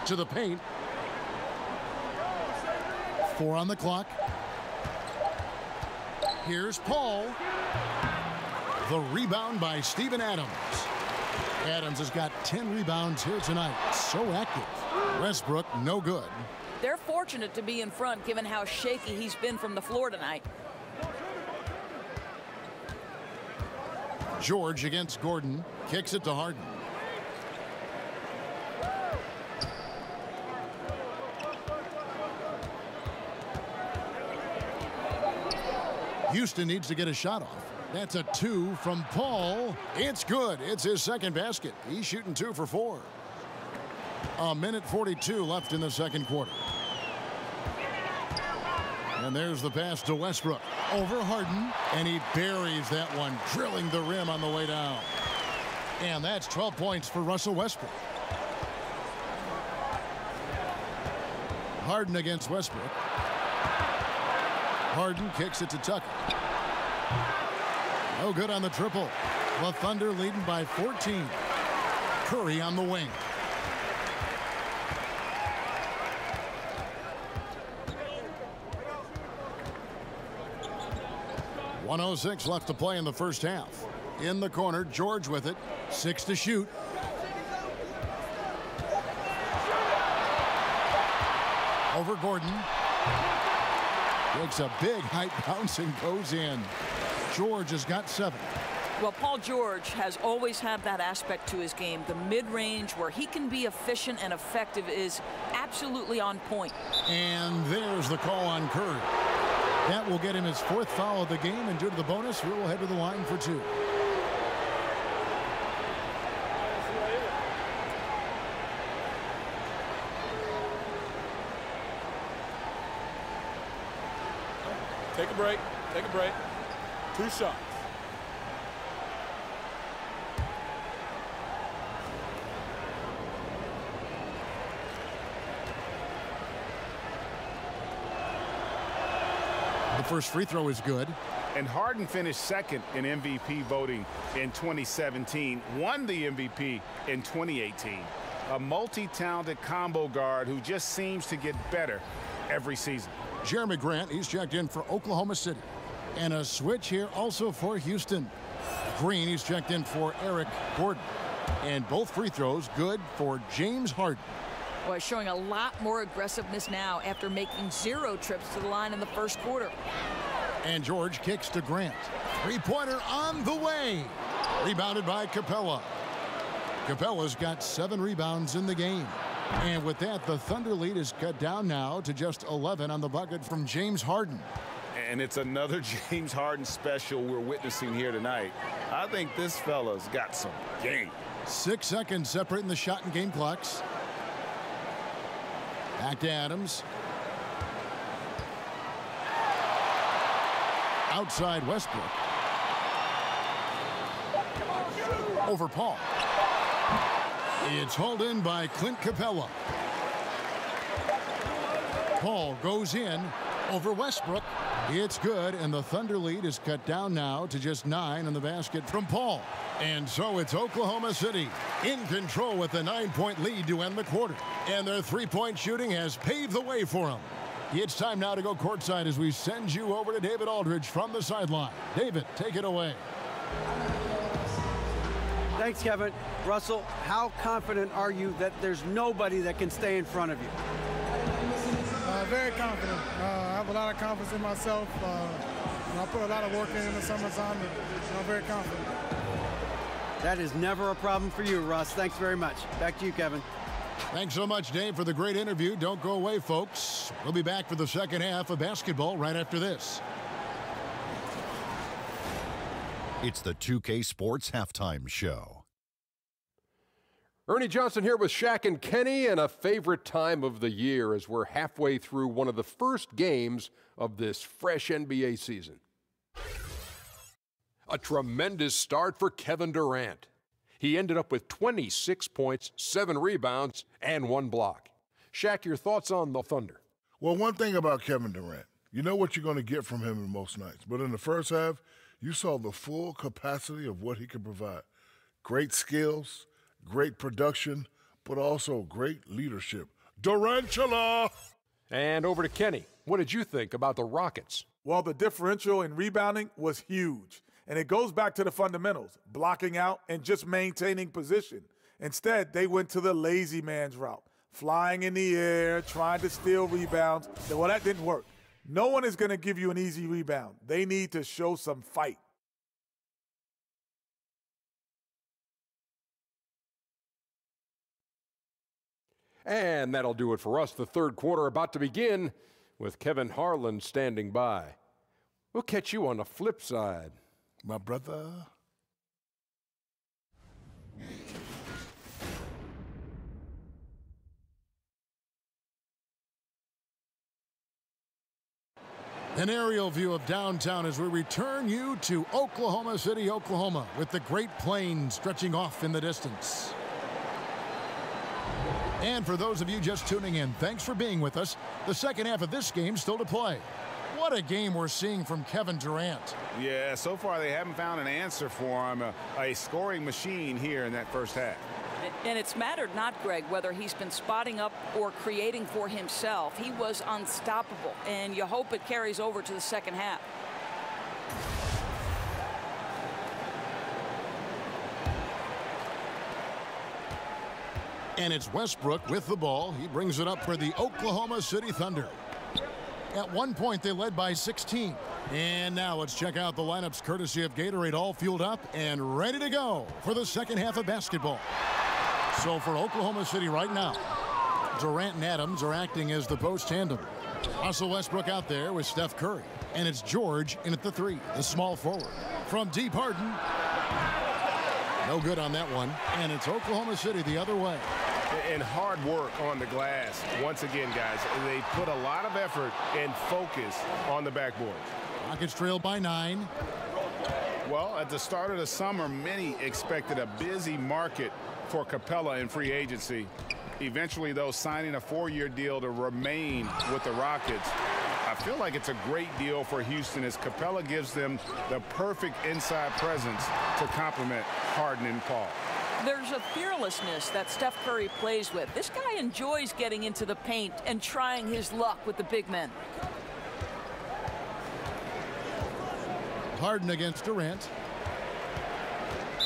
Speaker 1: To the paint. 4 on the clock. Here's Paul. The rebound by Steven Adams. Adams has got 10 rebounds here tonight. So active. Westbrook, no good.
Speaker 2: They're fortunate to be in front given how shaky he's been from the floor tonight.
Speaker 1: George against Gordon. Kicks it to Harden. Houston needs to get a shot off. That's a 2 from Paul. It's good. It's his second basket. He's shooting 2 for 4. A minute 42 left in the second quarter. And there's the pass to Westbrook. Over Harden. And he buries that one, drilling the rim on the way down. And that's 12 points for Russell Westbrook. Harden against Westbrook. Harden kicks it to Tucker. No good on the triple. The Thunder leading by 14. Curry on the wing. .106 left to play in the first half. In the corner, George with it. 6 to shoot. Over Gordon. Takes a big height bounce and goes in. George has got 7.
Speaker 2: Well, Paul George has always had that aspect to his game. The mid-range where he can be efficient and effective is absolutely on point.
Speaker 1: And there's the call on Curry. That will get him his 4th foul of the game, and due to the bonus, he will head to the line for 2.
Speaker 5: Take a break. Take a break. 2 shots.
Speaker 1: The first free throw is good.
Speaker 3: And Harden finished second in MVP voting in 2017, won the MVP in 2018. A multi-talented combo guard who just seems to get better every season.
Speaker 1: Jeremy Grant, he's checked in for Oklahoma City. And a switch here also for Houston. Green, he's checked in for Eric Gordon. And both free throws good for James Harden.
Speaker 2: Well, showing a lot more aggressiveness now after making 0 trips to the line in the first quarter.
Speaker 1: And George kicks to Grant. Three-pointer on the way. Rebounded by Capella. Capella's got 7 rebounds in the game. And with that, the Thunder lead is cut down now to just 11 on the bucket from James Harden.
Speaker 3: And it's another James Harden special we're witnessing here tonight. I think this fella's got some game.
Speaker 1: 6 seconds separating the shot and game clocks. Back to Adams. Outside Westbrook. Over Paul. It's hauled in by Clint Capella. Paul goes in over Westbrook. It's good, and the Thunder lead is cut down now to just 9 on the basket from Paul. And so it's Oklahoma City in control with a 9-point lead to end the quarter. And their three-point shooting has paved the way for them. It's time now to go courtside as we send you over to David Aldridge from the sideline. David, take it away.
Speaker 4: Thanks, Kevin. Russell, how confident are you that there's nobody that can stay in front of you?
Speaker 8: Very confident. I have a lot of confidence in myself. I put a lot of work in the summertime, and I'm very confident.
Speaker 4: That is never a problem for you, Russ. Thanks very much. Back to you, Kevin.
Speaker 1: Thanks so much, Dave, for the great interview. Don't go away, folks. We'll be back for the second half of basketball right after this.
Speaker 9: It's the 2K Sports Halftime Show.
Speaker 10: Ernie Johnson here with Shaq and Kenny, and a favorite time of the year as we're halfway through one of the first games of this fresh NBA season. A tremendous start for Kevin Durant. He ended up with 26 points, 7 rebounds, and 1 block. Shaq, your thoughts on the Thunder?
Speaker 11: Well, one thing about Kevin Durant, you know what you're going to get from him in most nights. But in the first half, you saw the full capacity of what he could provide. Great skills, great production, but also great leadership. Durantula!
Speaker 10: And over to Kenny. What did you think about the Rockets?
Speaker 12: Well, the differential in rebounding was huge. And it goes back to the fundamentals, blocking out and just maintaining position. Instead, they went to the lazy man's route, flying in the air, trying to steal rebounds. Well, that didn't work. No one is going to give you an easy rebound. They need to show some fight.
Speaker 10: And that'll do it for us. The third quarter about to begin with Kevin Harlan standing by. We'll catch you on the flip side.
Speaker 11: My brother.
Speaker 1: An aerial view of downtown as we return you to Oklahoma City, Oklahoma, with the Great Plains stretching off in the distance. And for those of you just tuning in, thanks for being with us. The second half of this game still to play. What a game we're seeing from Kevin Durant.
Speaker 3: Yeah, so far they haven't found an answer for him, a scoring machine here in that first half.
Speaker 2: And it's mattered not, Greg, whether he's been spotting up or creating for himself. He was unstoppable, and you hope it carries over to the second half.
Speaker 1: And it's Westbrook with the ball. He brings it up for the Oklahoma City Thunder. At one point, they led by 16. And now let's check out the lineups courtesy of Gatorade, all fueled up and ready to go for the second half of basketball. So for Oklahoma City right now, Durant and Adams are acting as the post tandem. Russell Westbrook out there with Steph Curry. And it's George in at the 3, the small forward. From deep, Harden. No good on that one. And it's Oklahoma City the other way.
Speaker 7: And hard work on the glass. Once again, guys, they put a lot of effort and focus on the backboard.
Speaker 1: Rockets trailed by 9.
Speaker 3: Well, at the start of the summer, many expected a busy market for Capella in free agency. Eventually, though, signing a 4-year deal to remain with the Rockets. I feel like it's a great deal for Houston as Capella gives them the perfect inside presence to complement Harden and Paul.
Speaker 2: There's a fearlessness that Steph Curry plays with. This guy enjoys getting into the paint and trying his luck with the big men.
Speaker 1: Harden against Durant.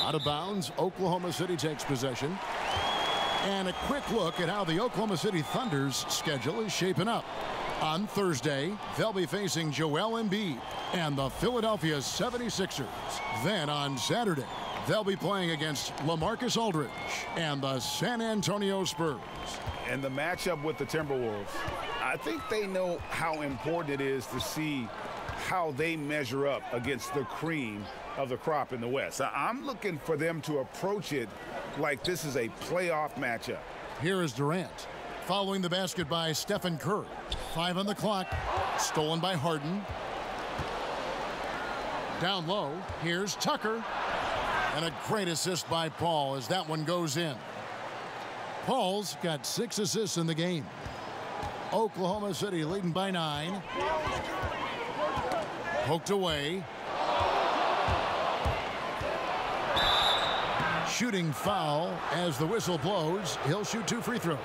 Speaker 1: Out of bounds, Oklahoma City takes possession. And a quick look at how the Oklahoma City Thunder's schedule is shaping up. On Thursday, they'll be facing Joel Embiid and the Philadelphia 76ers. Then on Saturday, They'll be playing against LaMarcus Aldridge and the San Antonio Spurs.
Speaker 3: And the matchup with the Timberwolves, I think they know how important it is to see how they measure up against the cream of the crop in the West. I'm looking for them to approach it like this is a playoff matchup.
Speaker 1: Here is Durant. Following the basket by Stephen Curry. 5 on the clock. Stolen by Harden. Down low, here's Tucker. And a great assist by Paul as that one goes in. Paul's got 6 assists in the game. Oklahoma City leading by 9. Poked away. Shooting foul as the whistle blows. He'll shoot 2 free throws.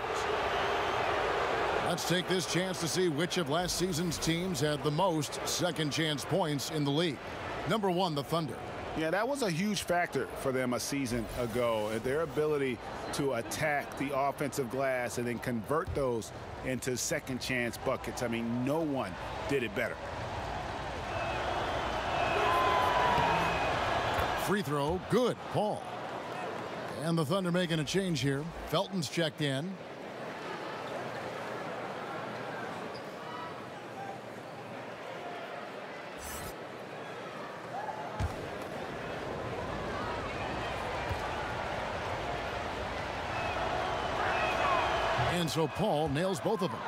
Speaker 1: Let's take this chance to see which of last season's teams had the most second chance points in the league. Number 1, the Thunder.
Speaker 3: Yeah, that was a huge factor for them a season ago. Their ability to attack the offensive glass and then convert those into second chance buckets. I mean, no one did it better.
Speaker 1: Free throw, good, Paul. And the Thunder making a change here. Felton's checked in. And so Paul nails both of them.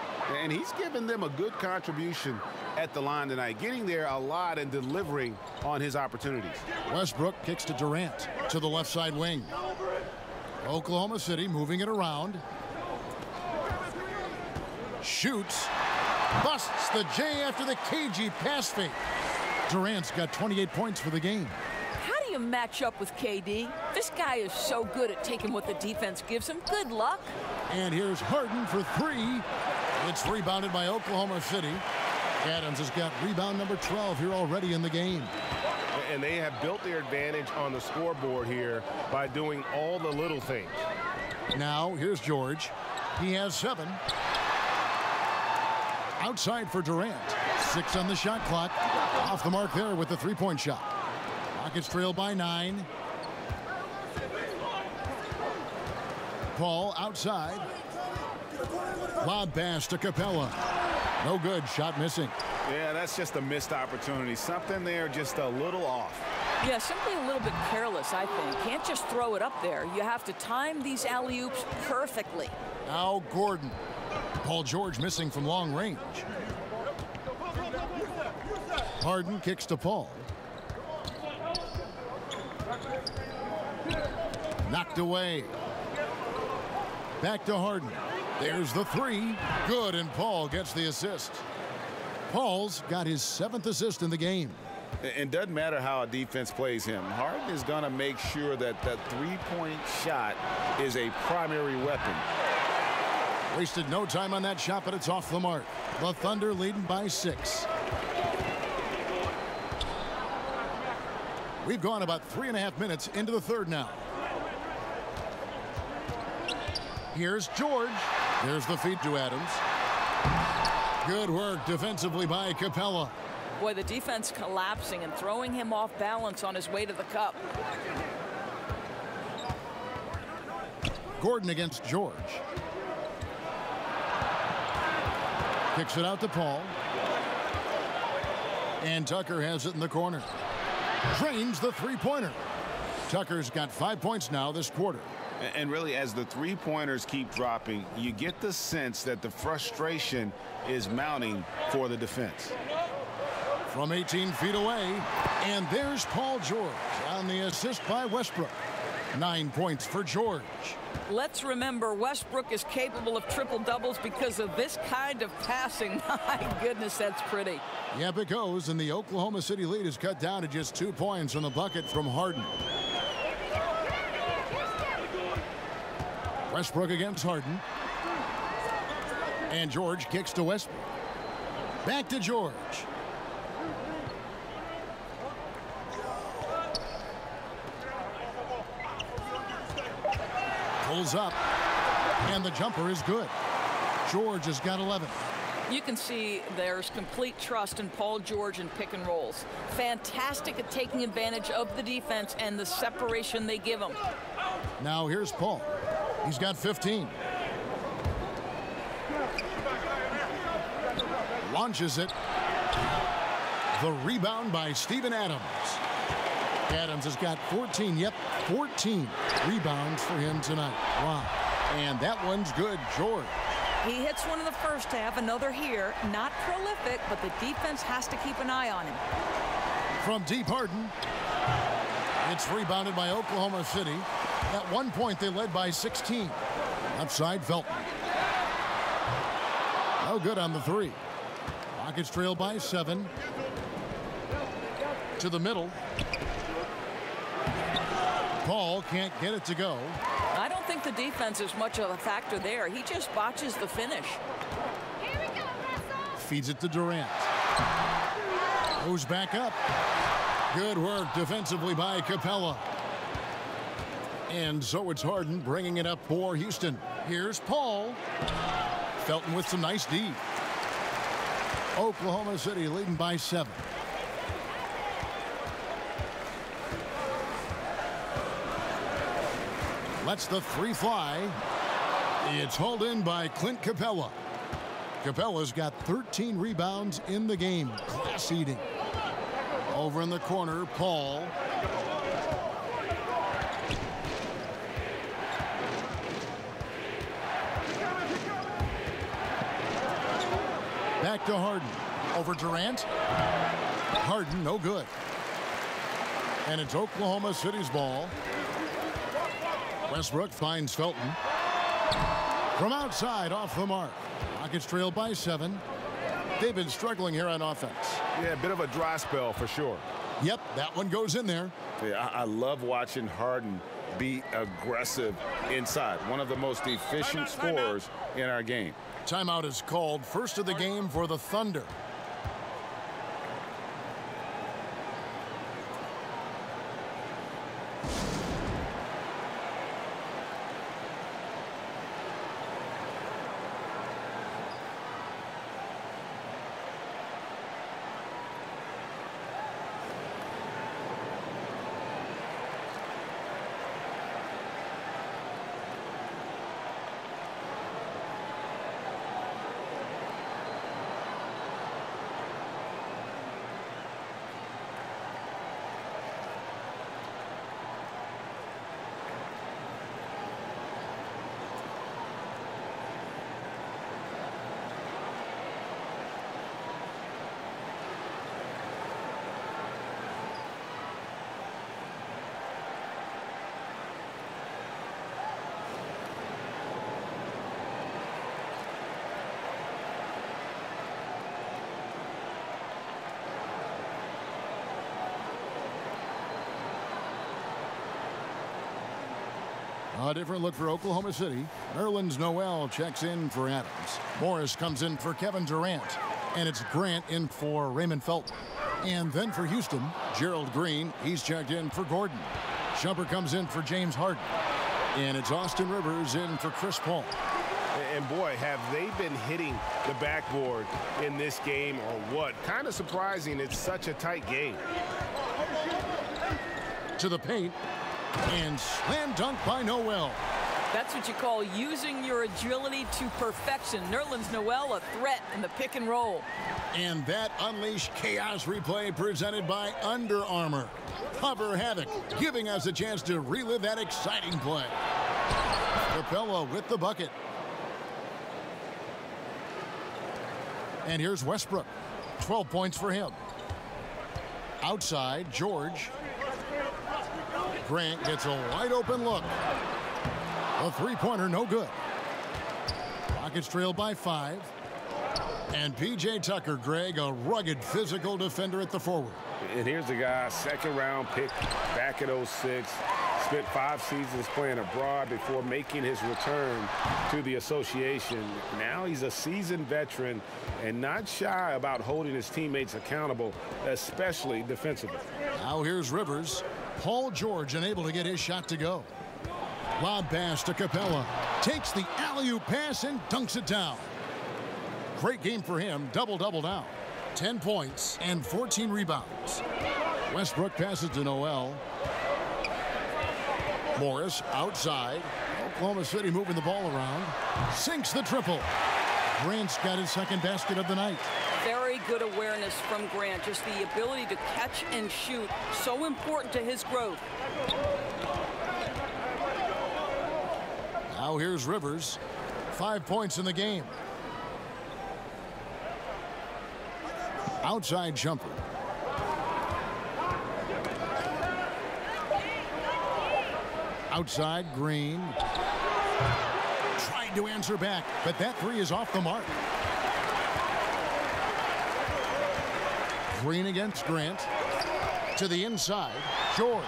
Speaker 3: And he's given them a good contribution at the line tonight, getting there a lot and delivering on his opportunities.
Speaker 1: Westbrook kicks to Durant to the left side wing. Oklahoma City moving it around. Shoots. Busts the J after the cagey pass fake. Durant's got 28 points for the game.
Speaker 2: How do you match up with KD? This guy is so good at taking what the defense gives him. Good luck.
Speaker 1: And here's Harden for 3. It's rebounded by Oklahoma City. Adams has got rebound number 12 here already in the game.
Speaker 7: And they have built their advantage on the scoreboard here by doing all the little things.
Speaker 1: Now here's George. He has 7. Outside for Durant. 6 on the shot clock. Off the mark there with the three-point shot. Rockets trail by 9. Paul outside. Lob pass to Capella. No good. Shot missing.
Speaker 3: Yeah, that's just a missed opportunity. Something there just a little off.
Speaker 2: Yeah, simply a little bit careless, I think. Can't just throw it up there. You have to time these alley-oops perfectly.
Speaker 1: Now Gordon. Paul George missing from long range. Harden kicks to Paul. Knocked away. Back to Harden. There's the 3. Good, and Paul gets the assist. Paul's got his 7th assist in the game.
Speaker 3: It doesn't matter how a defense plays him. Harden is going to make sure that that three-point shot is a primary weapon.
Speaker 1: Wasted no time on that shot, but it's off the mark. The Thunder leading by 6. We've gone about 3.5 minutes into the third now. Here's George. There's the feed to Adams. Good work defensively by Capella.
Speaker 2: Boy, the defense collapsing and throwing him off balance on his way to the cup.
Speaker 1: Gordon against George. Kicks it out to Paul. And Tucker has it in the corner. Drains the three-pointer. Tucker's got 5 points now this quarter.
Speaker 3: And really, as the three-pointers keep dropping, you get the sense that the frustration is mounting for the defense.
Speaker 1: From 18 feet away, and there's Paul George on the assist by Westbrook. 9 points for George.
Speaker 2: Let's remember, Westbrook is capable of triple-doubles because of this kind of passing. My goodness, that's pretty.
Speaker 1: Yep, it goes, and the Oklahoma City lead is cut down to just 2 points on the bucket from Harden. Westbrook against Harden. And George kicks to Westbrook. Back to George. Pulls up. And the jumper is good. George has got 11.
Speaker 2: You can see there's complete trust in Paul George in pick and rolls. Fantastic at taking advantage of the defense and the separation they give him.
Speaker 1: Now here's Paul. He's got 15. Launches it. The rebound by Steven Adams. Adams has got 14. Yep, 14 rebounds for him tonight. Wow. And that one's good. George.
Speaker 2: He hits one in the first half, another here. Not prolific, but the defense has to keep an eye on him.
Speaker 1: From deep, Harden. It's rebounded by Oklahoma City. At one point, they led by 16. Outside, Felton. No good on the three. Rockets trail by 7. To the middle. Paul can't get it to go.
Speaker 2: I don't think the defense is much of a factor there. He just botches the finish.
Speaker 13: Here we go, Russell.
Speaker 1: Feeds it to Durant. Goes back up. Good work defensively by Capella. And so it's Harden bringing it up for Houston. Here's Paul. Felton with some nice D. Oklahoma City leading by 7. Lets the three fly. It's hauled in by Clint Capella. Capella's got 13 rebounds in the game. Class eating. Over in the corner, Paul. Back to Harden. Over Durant. Harden, no good. And it's Oklahoma City's ball. Westbrook finds Felton. From outside, off the mark. Rockets trail by 7. They've been struggling here on offense.
Speaker 3: Yeah, a bit of a dry spell for sure.
Speaker 1: Yep, that one goes in there.
Speaker 3: Yeah, I love watching Harden be aggressive inside. One of the most efficient scorers in our game.
Speaker 1: Timeout is called. First of the game for the Thunder. A different look for Oklahoma City. Nerlens Noel checks in for Adams. Morris comes in for Kevin Durant. And it's Grant in for Raymond Felton. And then for Houston, Gerald Green. He's checked in for Gordon. Shumpert comes in for James Harden. And it's Austin Rivers in for Chris Paul.
Speaker 7: And boy, have they been hitting the backboard in this game or what? Kind of surprising it's such a tight game.
Speaker 1: To the paint. And slam dunk by Noel.
Speaker 2: That's what you call using your agility to perfection. Nerlens Noel, a threat in the pick and roll.
Speaker 1: And that unleashed chaos replay presented by Under Armour. Cover Havoc, giving us a chance to relive that exciting play. Capella with the bucket. And here's Westbrook. 12 points for him. Outside, George. Grant gets a wide open look. A three-pointer, no good. Rockets trail by 5. And P.J. Tucker, Greg, a rugged physical defender at the forward.
Speaker 3: And here's the guy, second-round pick back at 06. Spent 5 seasons playing abroad before making his return to the association. Now he's a seasoned veteran and not shy about holding his teammates accountable, especially defensively.
Speaker 1: Now here's Rivers. Paul George unable to get his shot to go. Lob pass to Capella. Takes the alley-oop pass and dunks it down. Great game for him. Double-double now. 10 points and 14 rebounds. Westbrook passes to Noel. Morris outside. Oklahoma City moving the ball around. Sinks the triple. Grant's got his second basket of the night.
Speaker 2: Very good awareness from Grant. Just the ability to catch and shoot. So important to his growth.
Speaker 1: Now here's Rivers. 5 points in the game. Outside jumper. Outside Green. Tried to answer back, but that three is off the mark. Green against Grant. To the inside. George.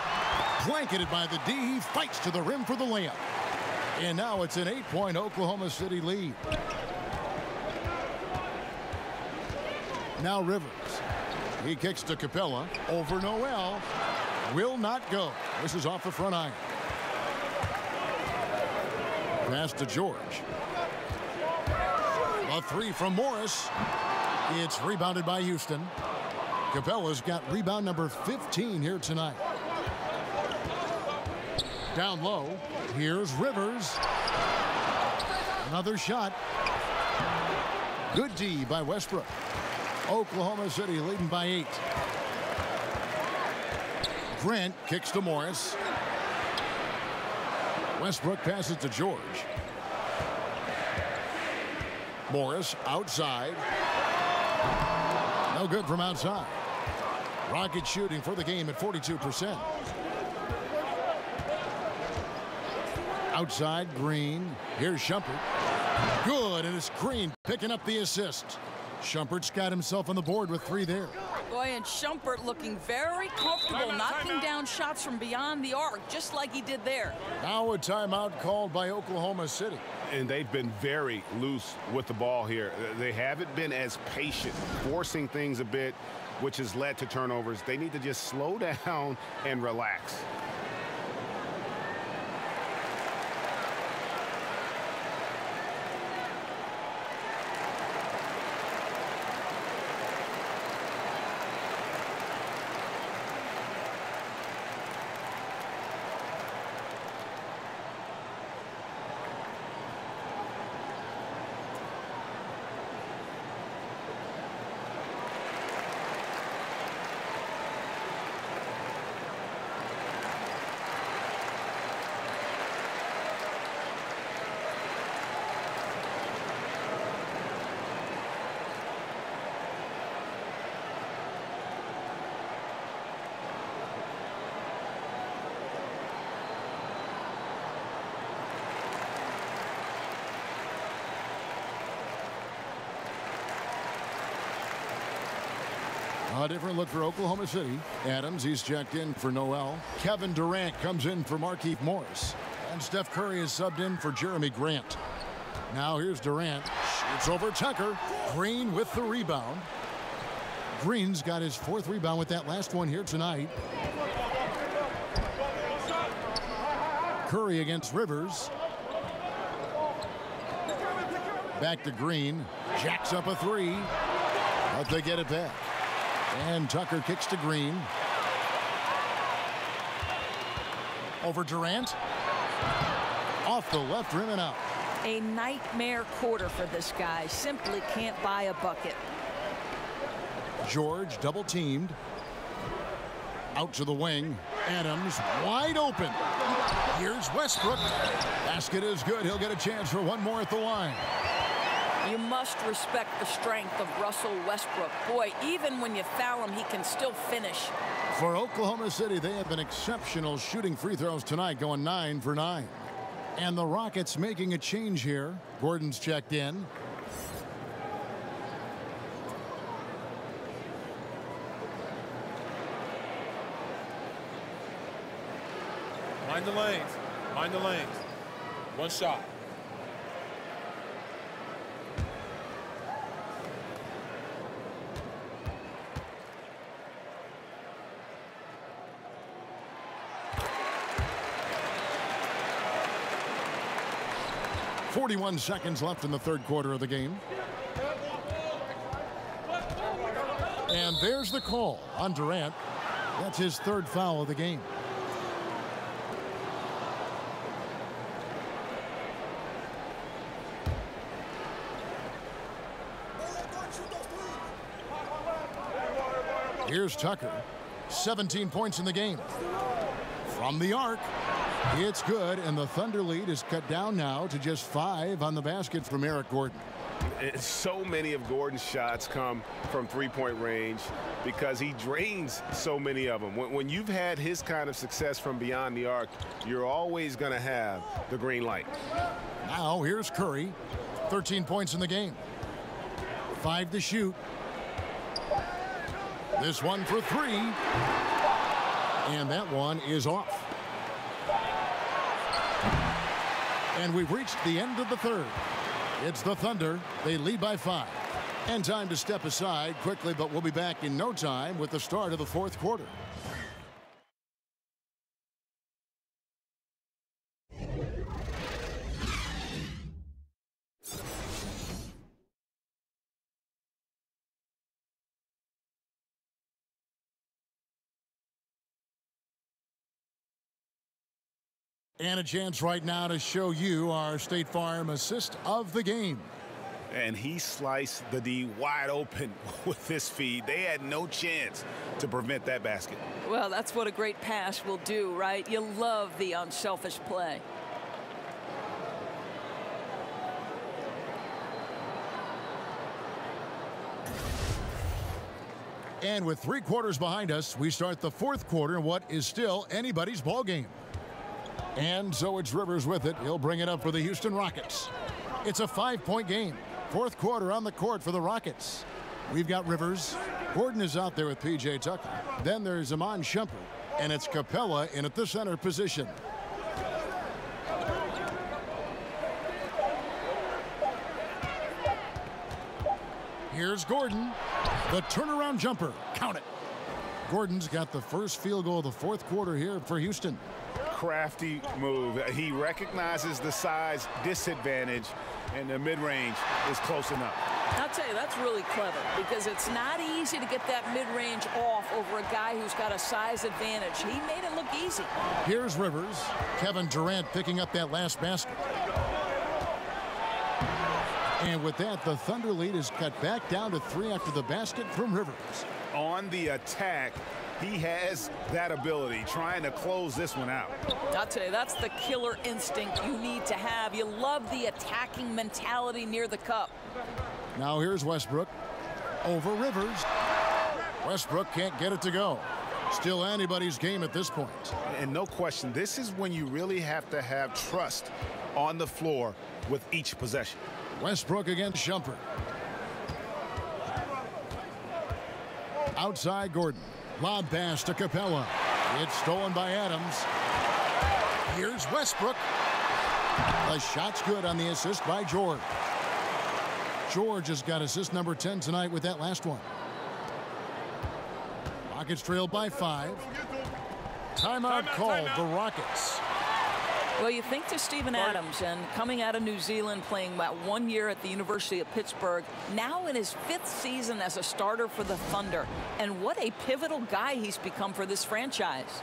Speaker 1: Blanketed by the D. He fights to the rim for the layup. And now it's an 8-point Oklahoma City lead. Now Rivers. He kicks to Capella. Over Noel. Will not go. This is off the front iron. Pass to George. A three from Morris. It's rebounded by Houston. Capella's got rebound number 15 here tonight. Down low. Here's Rivers. Another shot. Good D by Westbrook. Oklahoma City leading by 8. Grant kicks to Morris. Westbrook passes to George. Morris outside. No good from outside. Rockets shooting for the game at 42%. Outside Green. Here's Shumpert. Good, and it's Green picking up the assist. Shumpert's got himself on the board with 3 there.
Speaker 2: Boy, and Shumpert looking very comfortable, knocking down shots from beyond the arc, just like he did there.
Speaker 1: Now a timeout called by Oklahoma City.
Speaker 3: And they've been very loose with the ball here. They haven't been as patient, forcing things a bit, which has led to turnovers. They need to just slow down and relax.
Speaker 1: A different look for Oklahoma City. Adams, he's checked in for Noel. Kevin Durant comes in for Markieff Morris. And Steph Curry is subbed in for Jeremy Grant. Now here's Durant. Shoots over Tucker. Green with the rebound. Green's got his 4th rebound with that last one here tonight. Curry against Rivers. Back to Green. Jacks up a 3. But they get it back. And Tucker kicks to Green. Over Durant. Off the left rim and out.
Speaker 2: A nightmare quarter for this guy. Simply can't buy a bucket.
Speaker 1: George double teamed. Out to the wing. Adams wide open. Here's Westbrook. Basket is good. He'll get a chance for one more at the line.
Speaker 2: You must respect the strength of Russell Westbrook. Boy, even when you foul him, he can still finish.
Speaker 1: For Oklahoma City, they have been exceptional shooting free throws tonight, going 9 for 9. And the Rockets making a change here. Gordon's checked in.
Speaker 5: Mind the lanes. Mind the lanes. One shot.
Speaker 1: .41 seconds left in the 3rd quarter of the game. And there's the call on Durant. That's his third foul of the game. Here's Tucker. 17 points in the game. From the arc. It's good, and the Thunder lead is cut down now to just 5 on the basket from Eric Gordon.
Speaker 3: So many of Gordon's shots come from three-point range because he drains so many of them. When you've had his kind of success from beyond the arc, you're always going to have the green light.
Speaker 1: Now here's Curry. 13 points in the game. 5 to shoot. This one for 3. And that one is off. And we've reached the end of the third. It's the Thunder. They lead by 5. And time to step aside quickly, but we'll be back in no time with the start of the fourth quarter. And a chance right now to show you our State Farm assist of the game.
Speaker 3: And he sliced the D wide open with this feed. They had no chance to prevent that basket.
Speaker 2: Well, that's what a great pass will do, right? You love the unselfish play.
Speaker 1: And with 3 quarters behind us, we start the fourth quarter in what is still anybody's ball game. And so it's Rivers with it. He'll bring it up for the Houston Rockets. It's a 5-point game. Fourth quarter on the court for the Rockets. We've got Rivers. Gordon is out there with P.J. Tucker. Then there's Iman Shumpert. And it's Capella in at the center position. Here's Gordon. The turnaround jumper. Count it. Gordon's got the first field goal of the fourth quarter here for Houston.
Speaker 3: Crafty move. He recognizes the size disadvantage, and the mid-range is close enough.
Speaker 2: I'll tell you, that's really clever because it's not easy to get that mid-range off over a guy who's got a size advantage. He made it look easy.
Speaker 1: Here's Rivers. Kevin Durant picking up that last basket. And with that, the Thunder lead is cut back down to 3 after the basket from Rivers.
Speaker 3: On the attack, he has that ability, trying to close this one out.
Speaker 2: I'll tell you, that's the killer instinct you need to have. You love the attacking mentality near the cup.
Speaker 1: Now here's Westbrook over Rivers. Westbrook can't get it to go. Still anybody's game at this point.
Speaker 3: And no question, this is when you really have to have trust on the floor with each possession.
Speaker 1: Westbrook against Shumpert. Outside Gordon. Lob pass to Capella. It's stolen by Adams. Here's Westbrook. The shot's good on the assist by George. George has got assist number 10 tonight with that last one. Rockets trailed by 5. Timeout called the Rockets.
Speaker 2: Well, you think to Steven Adams, and coming out of New Zealand, playing about 1 year at the University of Pittsburgh, now in his 5th season as a starter for the Thunder. And what a pivotal guy he's become for this franchise.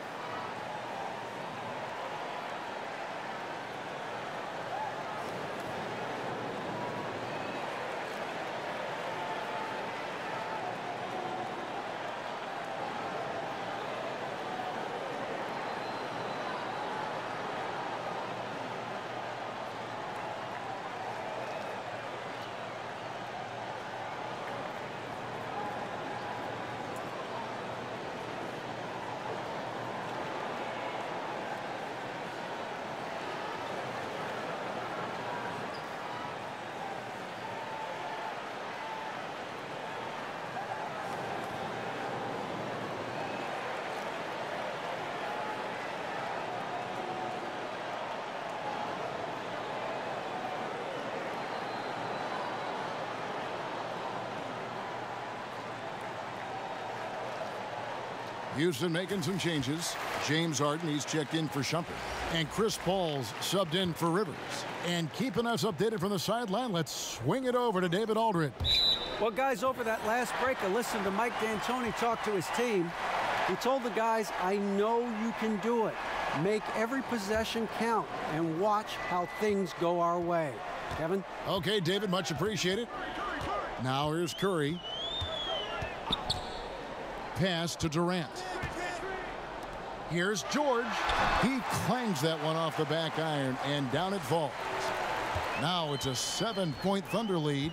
Speaker 1: Houston making some changes. James Harden, he's checked in for Shumpert. And Chris Paul's subbed in for Rivers. And keeping us updated from the sideline, let's swing it over to David Aldridge.
Speaker 4: Well, guys, over that last break, I listened to Mike D'Antoni talk to his team. He told the guys, I know you can do it. Make every possession count and watch how things go our way. Kevin?
Speaker 1: Okay, David, much appreciated. Now here's Curry. Pass to Durant. Here's George. He clangs that one off the back iron, and down it falls. Now it's a 7-point Thunder lead.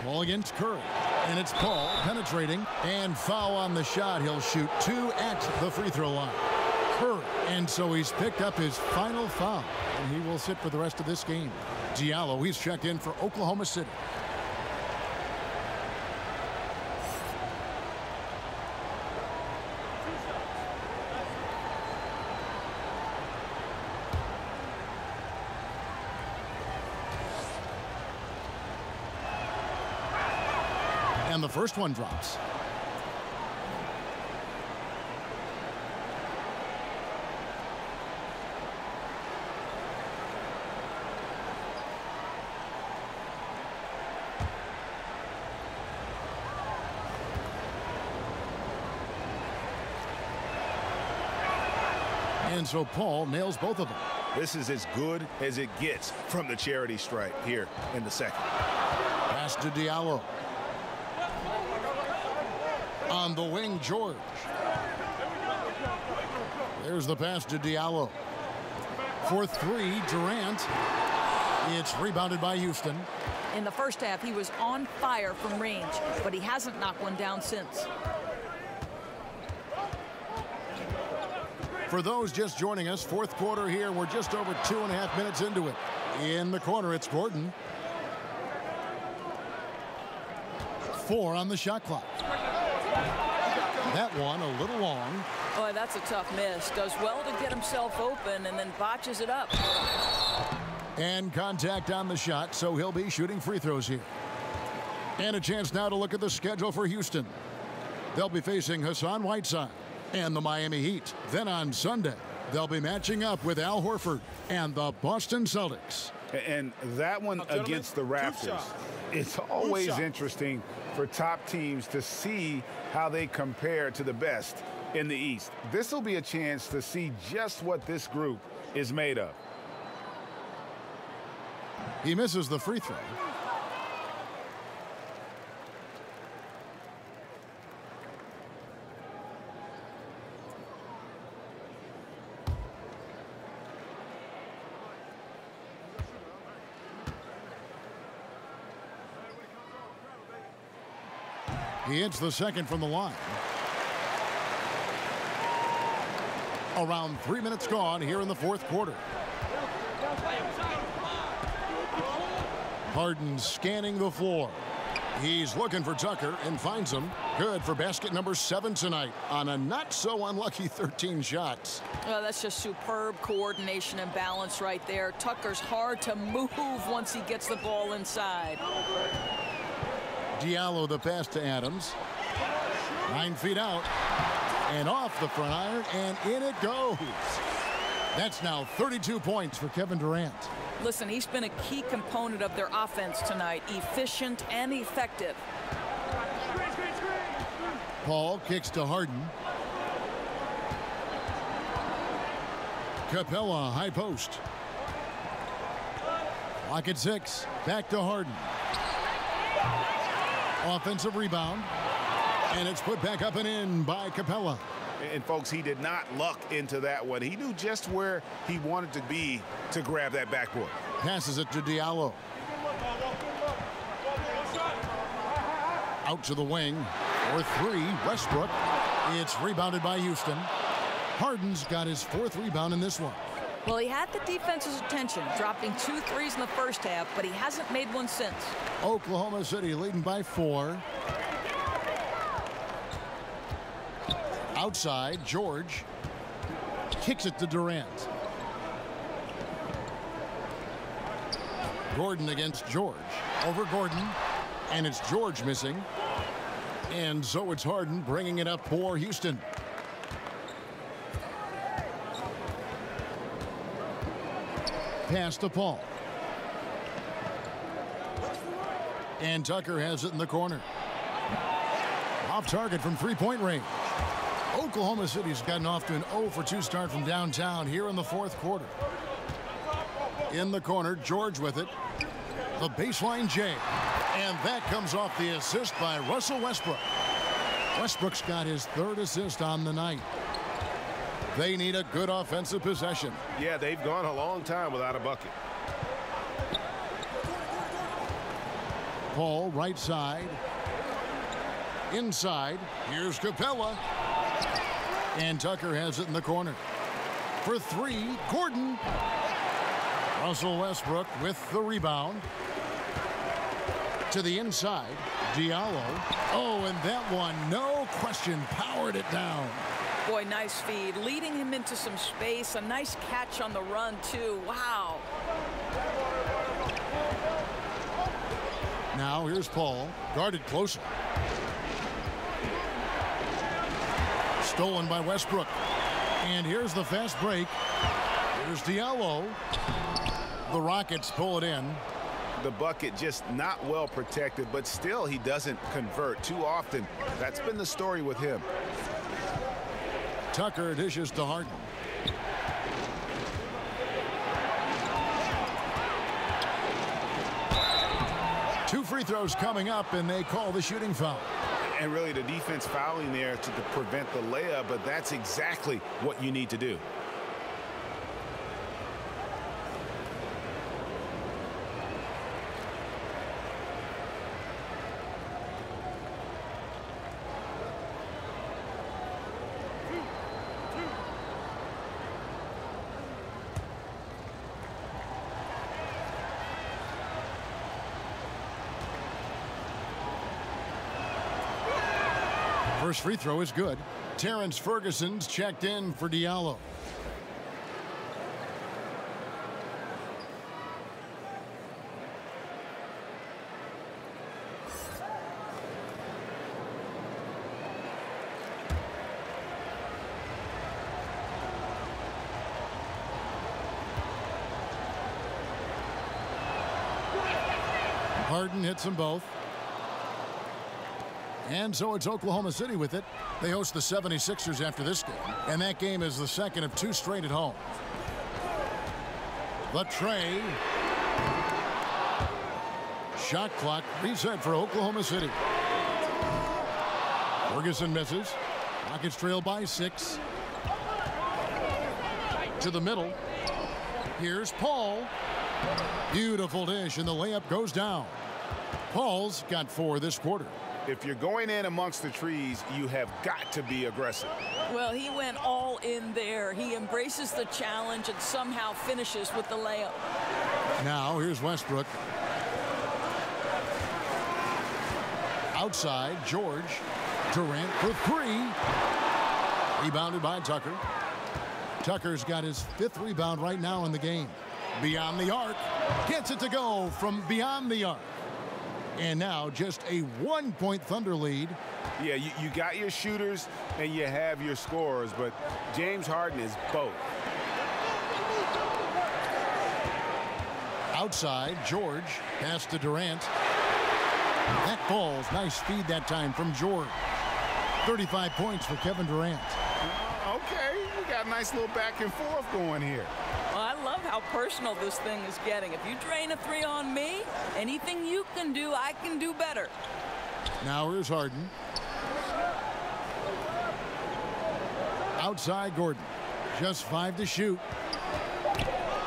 Speaker 1: Ball against Curry. And it's Paul penetrating, and foul on the shot. He'll shoot 2 at the free throw line. Curry. And so he's picked up his final foul, and he will sit for the rest of this game. Diallo, he's checked in for Oklahoma City. And the first one drops. And so Paul nails both of them.
Speaker 3: This is as good as it gets from the charity stripe here in the second.
Speaker 1: Pass to Diallo. On the wing, George. There's the pass to Diallo. For 3, Durant. It's rebounded by Houston.
Speaker 2: In the first half, he was on fire from range, but he hasn't knocked one down since.
Speaker 1: For those just joining us, fourth quarter here. We're just over 2.5 minutes into it. In the corner, it's Gordon. 4 on the shot clock. That one a little long.
Speaker 2: Boy, that's a tough miss. Does well to get himself open and then botches it up.
Speaker 1: And contact on the shot, so he'll be shooting free throws here. And a chance now to look at the schedule for Houston. They'll be facing Hassan Whiteside and the Miami Heat. Then on Sunday, they'll be matching up with Al Horford and the Boston Celtics.
Speaker 3: And that one against the Raptors. It's always interesting for top teams to see how they compare to the best in the East. This will be a chance to see just what this group is made of.
Speaker 1: He misses the free throw. He hits the second from the line. Around 3 minutes gone here in the fourth quarter. Harden scanning the floor. He's looking for Tucker and finds him. Good for basket number 7 tonight on a not so unlucky 13 shots.
Speaker 2: Well, that's just superb coordination and balance right there. Tucker's hard to move once he gets the ball inside.
Speaker 1: Diallo the pass to Adams. 9 feet out. And off the front iron, and in it goes. That's now 32 points for Kevin Durant.
Speaker 2: Listen, he's been a key component of their offense tonight. Efficient and effective.
Speaker 1: Paul kicks to Harden. Capella, high post. Lock at 6. Back to Harden. Offensive rebound. And it's put back up and in by Capella.
Speaker 3: And, folks, he did not luck into that one. He knew just where he wanted to be to grab that backboard.
Speaker 1: Passes it to Diallo. Out to the wing. For 3, Westbrook. It's rebounded by Houston. Harden's got his 4th rebound in this one.
Speaker 2: Well, he had the defense's attention, dropping 2 threes in the first half, but he hasn't made one since.
Speaker 1: Oklahoma City leading by 4. Outside, George kicks it to Durant. Gordon against George. Over Gordon, and it's George missing. And so it's Harden bringing it up for Houston. Pass to Paul. And Tucker has it in the corner. Off target from three-point range. Oklahoma City's gotten off to an 0-for-2 start from downtown here in the fourth quarter. In the corner, George with it. The baseline J. And that comes off the assist by Russell Westbrook. Westbrook's got his third assist on the night. They need a good offensive possession.
Speaker 7: Yeah, they've gone a long time without a bucket.
Speaker 1: Paul, right side. Inside. Here's Capella. And Tucker has it in the corner. For three, Gordon. Russell Westbrook with the rebound. To the inside, Diallo. Oh, and that one, no question, powered it down.
Speaker 2: Boy, nice feed, leading him into some space. A nice catch on the run, too. Wow.
Speaker 1: Now here's Paul, guarded closer. Stolen by Westbrook. And here's the fast break. Here's Diallo. The Rockets pull it in.
Speaker 3: The bucket just not well protected, but still he doesn't convert too often. That's been the story with him.
Speaker 1: Tucker dishes to Harden. Two free throws coming up, and they call the shooting foul.
Speaker 3: And really the defense fouling there to prevent the layup, but that's exactly what you need to do.
Speaker 1: First free throw is good. Terrence Ferguson's checked in for Diallo. Harden hits them both. And so it's Oklahoma City with it. They host the 76ers after this game. And that game is the second of two straight at home. The tray. Shot clock reset for Oklahoma City. Ferguson misses. Rockets trail by 6. To the middle. Here's Paul. Beautiful dish, and the layup goes down. Paul's got 4 this quarter.
Speaker 3: If you're going in amongst the trees, you have got to be aggressive.
Speaker 2: Well, he went all in there. He embraces the challenge and somehow finishes with the layup.
Speaker 1: Now here's Westbrook. Outside, George. Durant for 3. Rebounded by Tucker. Tucker's got his 5th rebound right now in the game. Beyond the arc. Gets it to go from beyond the arc. And now just a 1-point Thunder lead.
Speaker 3: Yeah, you got your shooters and you have your scorers, but James Harden is both.
Speaker 1: Outside, George. Pass to Durant. That falls. Nice feed that time from George. 35 points for Kevin Durant.
Speaker 3: Okay, we got a nice little back and forth going here.
Speaker 2: Well, I love how personal this thing is getting. If you drain a 3 on me, anything you can do, I can do better.
Speaker 1: Now here's Harden. Outside, Gordon. Just 5 to shoot.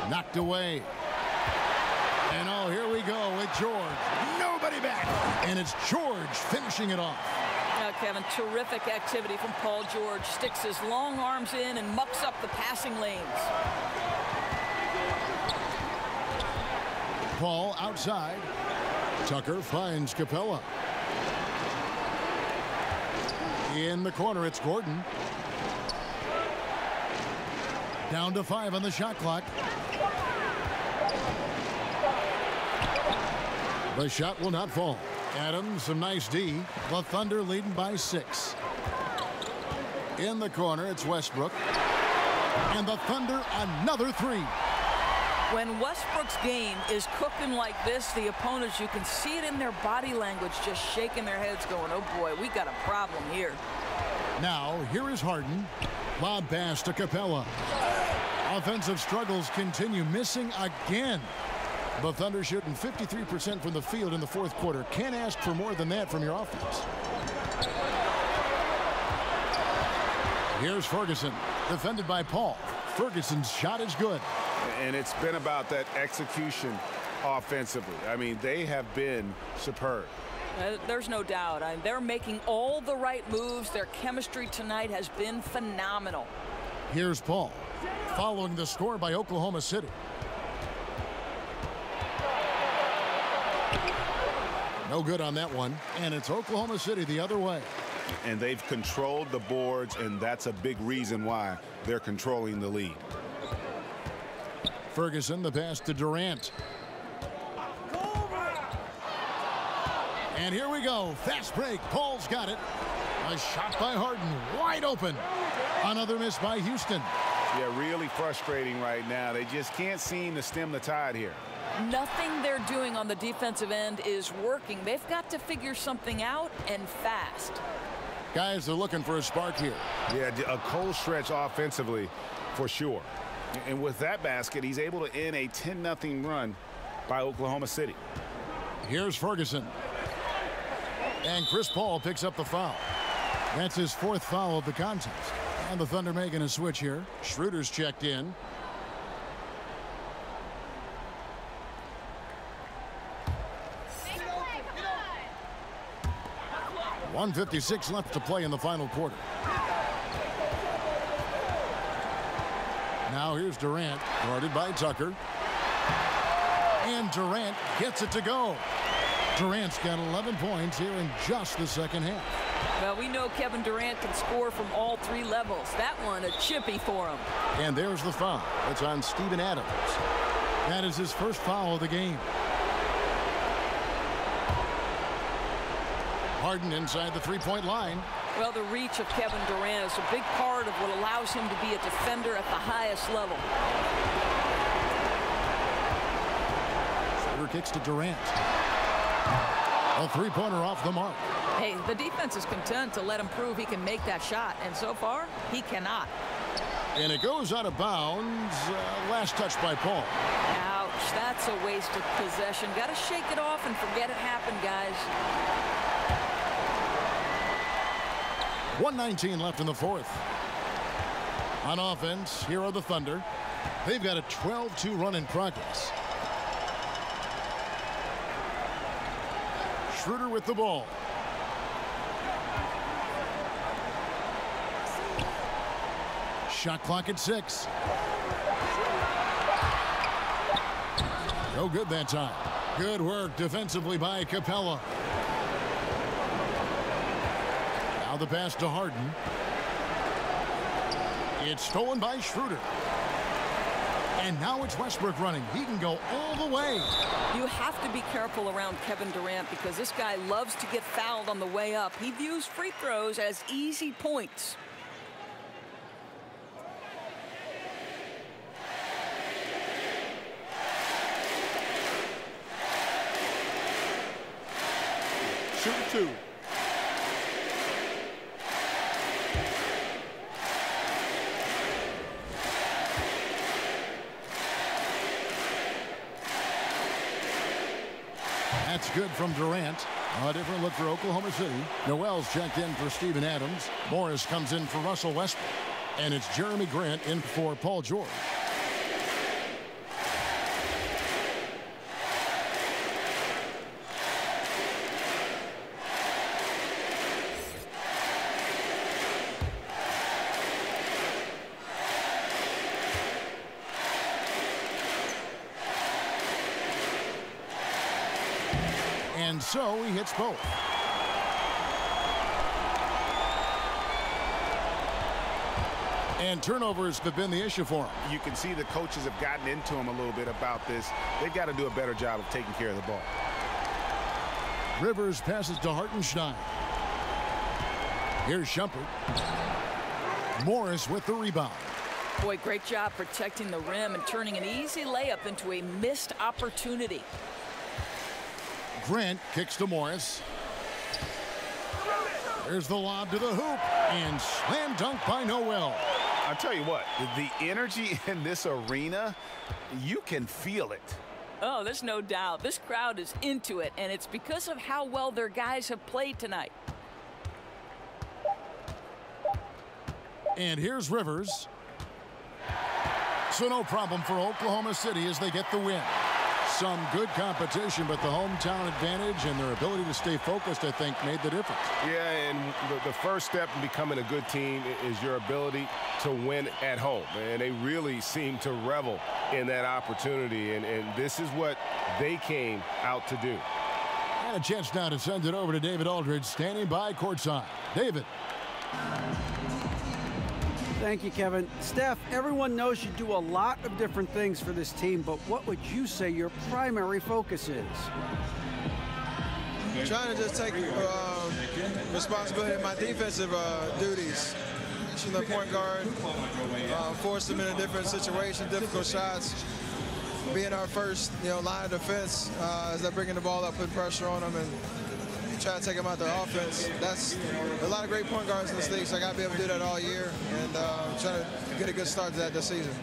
Speaker 1: Knocked away. And oh, here we go with George. Nobody back. And it's George finishing it off.
Speaker 2: Now, Kevin, terrific activity from Paul George. Sticks his long arms in and mucks up the passing lanes.
Speaker 1: Paul outside. Tucker finds Capella. In the corner, it's Gordon. Down to 5 on the shot clock. The shot will not fall. Adams, some nice D. The Thunder leading by 6. In the corner, it's Westbrook. And the Thunder, another 3.
Speaker 2: When Westbrook's game is cooking like this, the opponents, you can see it in their body language, just shaking their heads going, oh boy, we got a problem here.
Speaker 1: Now, here is Harden. Lob pass to Capella. Offensive struggles continue, missing again. The Thunder shooting 53% from the field in the fourth quarter. Can't ask for more than that from your offense. Here's Ferguson, defended by Paul. Ferguson's shot is good.
Speaker 3: And it's been about that execution offensively. I mean, they have been superb.
Speaker 2: There's no doubt. They're making all the right moves. Their chemistry tonight has been phenomenal.
Speaker 1: Here's Paul, following the score by Oklahoma City. No good on that one, and it's Oklahoma City the other way.
Speaker 3: And they've controlled the boards, and that's a big reason why they're controlling the lead.
Speaker 1: Ferguson, the pass to Durant. And here we go. Fast break. Paul's got it. A shot by Harden. Wide open. Another miss by Houston.
Speaker 3: Yeah, really frustrating right now. They just can't seem to stem the tide here.
Speaker 2: Nothing they're doing on the defensive end is working. They've got to figure something out, and fast.
Speaker 1: Guys are looking for a spark here.
Speaker 3: Yeah, a cold stretch offensively for sure. And with that basket, he's able to end a 10-0 run by Oklahoma City.
Speaker 1: Here's Ferguson. And Chris Paul picks up the foul. That's his fourth foul of the contest. And the Thunder making a switch here. Schroeder's checked in. .156 left to play in the final quarter. Now here's Durant, guarded by Tucker. And Durant gets it to go. Durant's got 11 points here in just the second half.
Speaker 2: Well, we know Kevin Durant can score from all three levels. That one a chippy for him.
Speaker 1: And there's the foul. It's on Steven Adams. That is his first foul of the game. Harden inside the three-point line.
Speaker 2: Well, the reach of Kevin Durant is a big part of what allows him to be a defender at the highest level.
Speaker 1: Schroeder kicks to Durant. A three-pointer off the mark.
Speaker 2: Hey, the defense is content to let him prove he can make that shot, and so far, he cannot.
Speaker 1: And it goes out of bounds. Last touch by Paul.
Speaker 2: Ouch, that's a wasted possession. Got to shake it off and forget it happened, guys.
Speaker 1: 1:19 left in the fourth. On offense, here are the Thunder. They've got a 12-2 run in progress. Schroeder with the ball. Shot clock at 6. No good that time. Good work defensively by Capella. Now the pass to Harden. It's stolen by Schroeder. And now it's Westbrook running. He can go all the way.
Speaker 2: You have to be careful around Kevin Durant because this guy loves to get fouled on the way up. He views free throws as easy points.
Speaker 5: Shoot two.
Speaker 1: That's good from Durant. A different look for Oklahoma City. Noel's checked in for Steven Adams. Morris comes in for Russell Westbrook. And it's Jeremy Grant in for Paul George. And so he hits both. And turnovers have been the issue for him.
Speaker 3: You can see the coaches have gotten into him a little bit about this. They've got to do a better job of taking care of the ball.
Speaker 1: Rivers passes to Hartenstein. Here's Shumpert. Morris with the rebound.
Speaker 2: Boy, great job protecting the rim and turning an easy layup into a missed opportunity.
Speaker 1: Grant kicks to Morris. There's the lob to the hoop, and slam dunk by Noel.
Speaker 3: I'll tell you what, the energy in this arena, you can feel it.
Speaker 2: Oh, there's no doubt. This crowd is into it, and it's because of how well their guys have played tonight.
Speaker 1: And here's Rivers. So no problem for Oklahoma City as they get the win. Some good competition, but the hometown advantage and their ability to stay focused, I think, made the difference.
Speaker 7: Yeah, and the first step in becoming a good team is your ability to win at home. And they really seem to revel in that opportunity, and this is what they came out to do.
Speaker 1: And a chance now to send it over to David Aldridge, standing by courtside. David.
Speaker 4: Thank you, Kevin. Steph, everyone knows you do a lot of different things for this team, but what would you say your primary focus is?
Speaker 14: Trying to just take responsibility of my defensive duties. The point guard, force them in a different situation, difficult shots. Being our first, line of defense as they're bringing the ball up, putting pressure on them, and try to take them out their offense. That's a lot of great point guards in this league, so I got to be able to do that all year and trying to get a good start to that this season.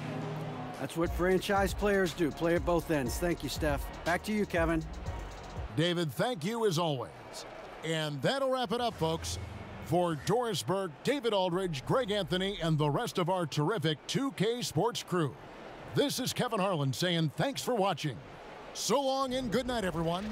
Speaker 4: That's what franchise players do, play at both ends. Thank you, Steph. Back to you, Kevin.
Speaker 1: David, thank you as always. And that'll wrap it up, folks. For Doris Burke, David Aldridge, Greg Anthony, and the rest of our terrific 2K Sports crew, this is Kevin Harlan saying thanks for watching. So long and good night, everyone.